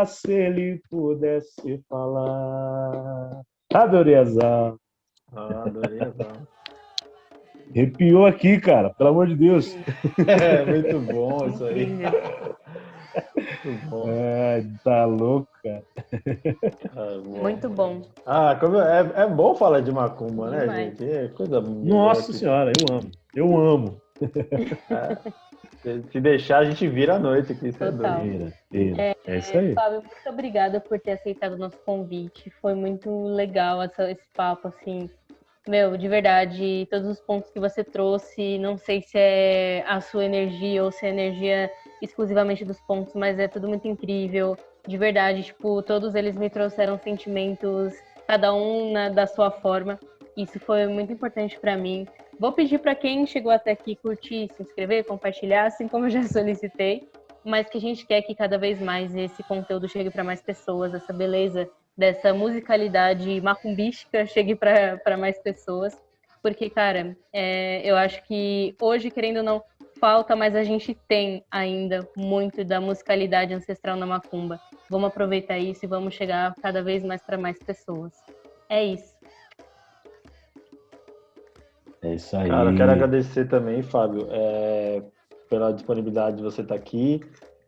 se ele pudesse falar. Adorei as aulas. Adorei as aulas. Arrepiou aqui, cara, pelo amor de Deus. É muito bom isso aí. Incrível. Muito bom. Tá louco, cara. Muito bom. É bom falar de macumba, né, Demais. gente? É coisa Nossa senhora, eu amo. Eu amo. Se deixar, a gente vira a noite aqui. Isso é Total. doido. É isso aí. Fábio, muito obrigada por ter aceitado o nosso convite. Foi muito legal esse papo, assim. Meu, de verdade, todos os pontos que você trouxe, não sei se é a sua energia ou se é energia exclusivamente dos pontos, mas é tudo muito incrível. De verdade, tipo, todos eles me trouxeram sentimentos, cada um da sua forma. Isso foi muito importante para mim. Vou pedir para quem chegou até aqui curtir, se inscrever, compartilhar, assim como eu já solicitei, mas que a gente quer que cada vez mais esse conteúdo chegue para mais pessoas, essa beleza dessa musicalidade macumbística chegue para mais pessoas, porque, cara, eu acho que hoje, querendo ou não, falta, mas a gente tem ainda muito da musicalidade ancestral na macumba. Vamos aproveitar isso e vamos chegar cada vez mais para mais pessoas. É isso. É isso aí. Cara, eu quero agradecer também, Fábio, pela disponibilidade de você estar aqui.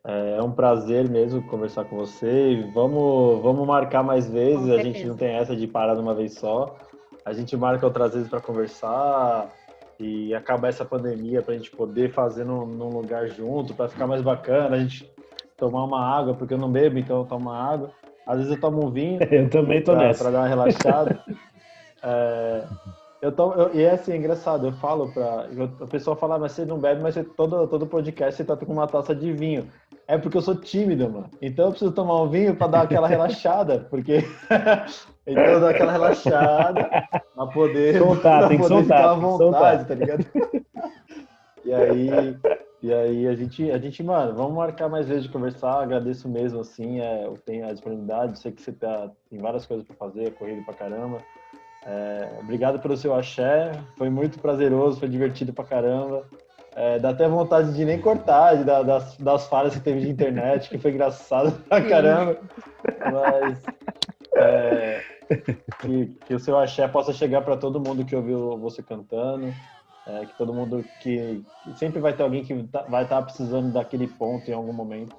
É um prazer mesmo conversar com você. Vamos marcar mais vezes. A gente não tem essa de parar de uma vez só. A gente marca outras vezes para conversar e acabar essa pandemia para a gente poder fazer num lugar junto, para ficar mais bacana. A gente tomar uma água, porque eu não bebo, então eu tomo água. Às vezes eu tomo um vinho. Eu também tô nessa. Para dar uma relaxada. E é assim, é engraçado, eu falo o pessoal fala, mas você não bebe, mas todo podcast você tá com uma taça de vinho. É porque eu sou tímido, mano. Então eu preciso tomar um vinho para dar aquela relaxada, porque então eu dou aquela relaxada pra poder, soltar, tem que soltar, ficar à vontade, tá ligado? E aí a gente, mano, vamos marcar mais vezes de conversar. Agradeço mesmo, assim, eu tenho a disponibilidade, sei que você tem várias coisas para fazer, corrido pra caramba. Obrigado pelo seu axé, foi muito prazeroso, foi divertido pra caramba. Dá até vontade de nem cortar das falhas que teve de internet, que foi engraçado pra caramba. Mas que o seu axé possa chegar para todo mundo que ouviu você cantando, que todo mundo que sempre vai ter alguém que vai estar precisando daquele ponto em algum momento,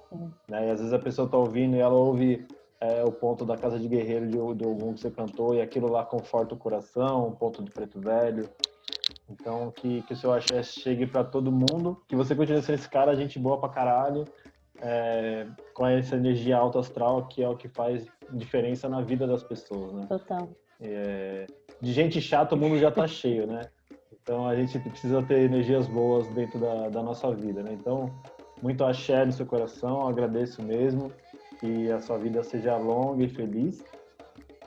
né? E às vezes a pessoa está ouvindo e ela ouve o ponto da Casa de Guerreiro do algum que você cantou e aquilo lá conforta o coração, o ponto de Preto Velho. Então, que o seu axé chegue para todo mundo, que você continue sendo esse cara, gente boa pra caralho, com essa energia alta astral, que é o que faz diferença na vida das pessoas, né? Total. De gente chata, o mundo já tá cheio, né? Então, a gente precisa ter energias boas dentro da nossa vida, né? Então, muito axé no seu coração, agradeço mesmo, que a sua vida seja longa e feliz.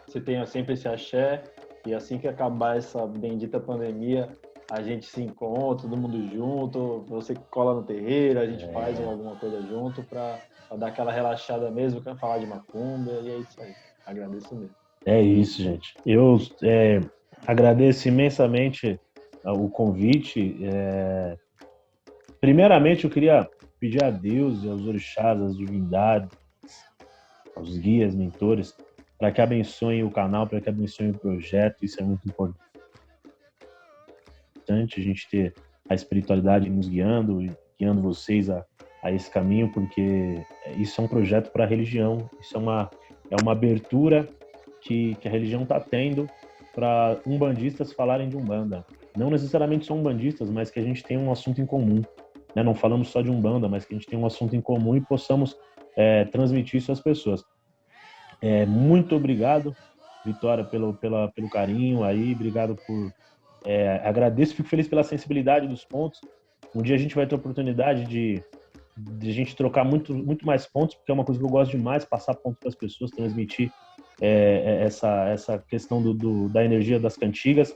Você tenha sempre esse axé, e assim que acabar essa bendita pandemia, a gente se encontra, todo mundo junto, você cola no terreiro, a gente faz alguma coisa junto para dar aquela relaxada mesmo, quero falar de macumba, e é isso aí. Agradeço mesmo. É isso, gente. Eu agradeço imensamente o convite. Primeiramente, eu queria pedir a Deus e aos orixás, às divindades, aos guias, mentores, para que abençoem o canal, para que abençoem o projeto. Isso é muito importante, a gente ter a espiritualidade nos guiando e guiando vocês a esse caminho, porque isso é um projeto para a religião, isso é uma abertura que a religião está tendo para umbandistas falarem de Umbanda. Não necessariamente só umbandistas, mas que a gente tem um assunto em comum. Né? Não falamos só de Umbanda, mas que a gente tem um assunto em comum e possamos transmitir isso às pessoas. Muito obrigado, Vitória, pelo carinho aí, obrigado por... agradeço, fico feliz pela sensibilidade dos pontos. Um dia a gente vai ter a oportunidade de a gente trocar muito mais pontos, porque é uma coisa que eu gosto demais, passar pontos para as pessoas, transmitir essa questão da energia das cantigas.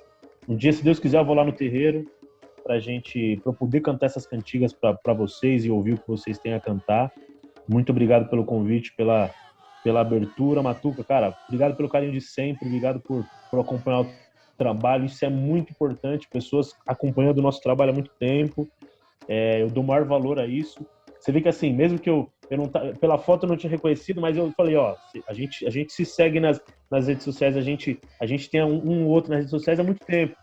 Um dia, se Deus quiser, eu vou lá no terreiro para eu poder cantar essas cantigas para vocês e ouvir o que vocês têm a cantar. Muito obrigado pelo convite, pela abertura, Matuca, cara, obrigado pelo carinho de sempre, obrigado por acompanhar o trabalho, isso é muito importante, pessoas acompanhando o nosso trabalho há muito tempo, eu dou maior valor a isso. Você vê que assim, mesmo que eu não pela foto eu não tinha reconhecido, mas eu falei, ó, a gente se segue nas redes sociais, a gente tem um outro nas redes sociais há muito tempo,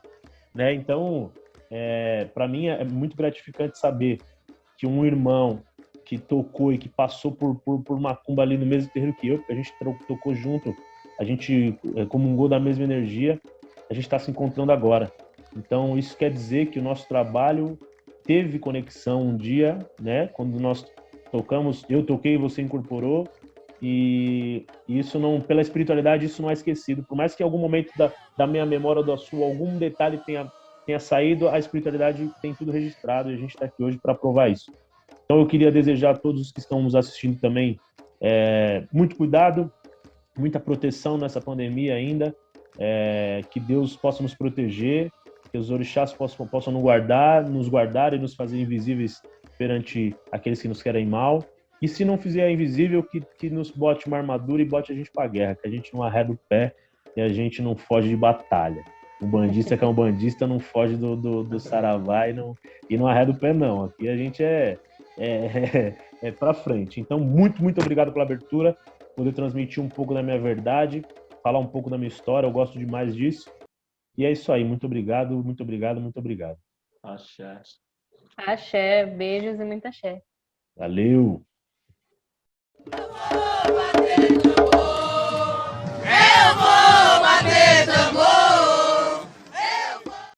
né? Então, para mim é muito gratificante saber que um irmão que tocou e que passou por macumba ali no mesmo terreiro que eu, porque a gente tocou junto, a gente comungou da mesma energia, a gente está se encontrando agora. Então, isso quer dizer que o nosso trabalho teve conexão um dia, né? Quando nós tocamos, eu toquei, você incorporou, e isso não, pela espiritualidade, isso não é esquecido. Por mais que em algum momento da minha memória ou da sua, algum detalhe tenha saído, a espiritualidade tem tudo registrado e a gente está aqui hoje para provar isso. Então, eu queria desejar a todos que estão nos assistindo também muito cuidado, muita proteção nessa pandemia ainda, que Deus possa nos proteger, que os orixás possam nos guardar e nos fazer invisíveis perante aqueles que nos querem mal. E se não fizer invisível, que nos bote uma armadura e bote a gente para a guerra, que a gente não arreda o pé e a gente não foge de batalha. O bandista que é um bandista não foge do saravá e não arreda o pé, não. Aqui a gente é para frente. Então, muito obrigado pela abertura, poder transmitir um pouco da minha verdade, falar um pouco da minha história, eu gosto demais disso. E é isso aí, muito obrigado, muito obrigado, muito obrigado. Axé. Axé, beijos e muita axé. Valeu!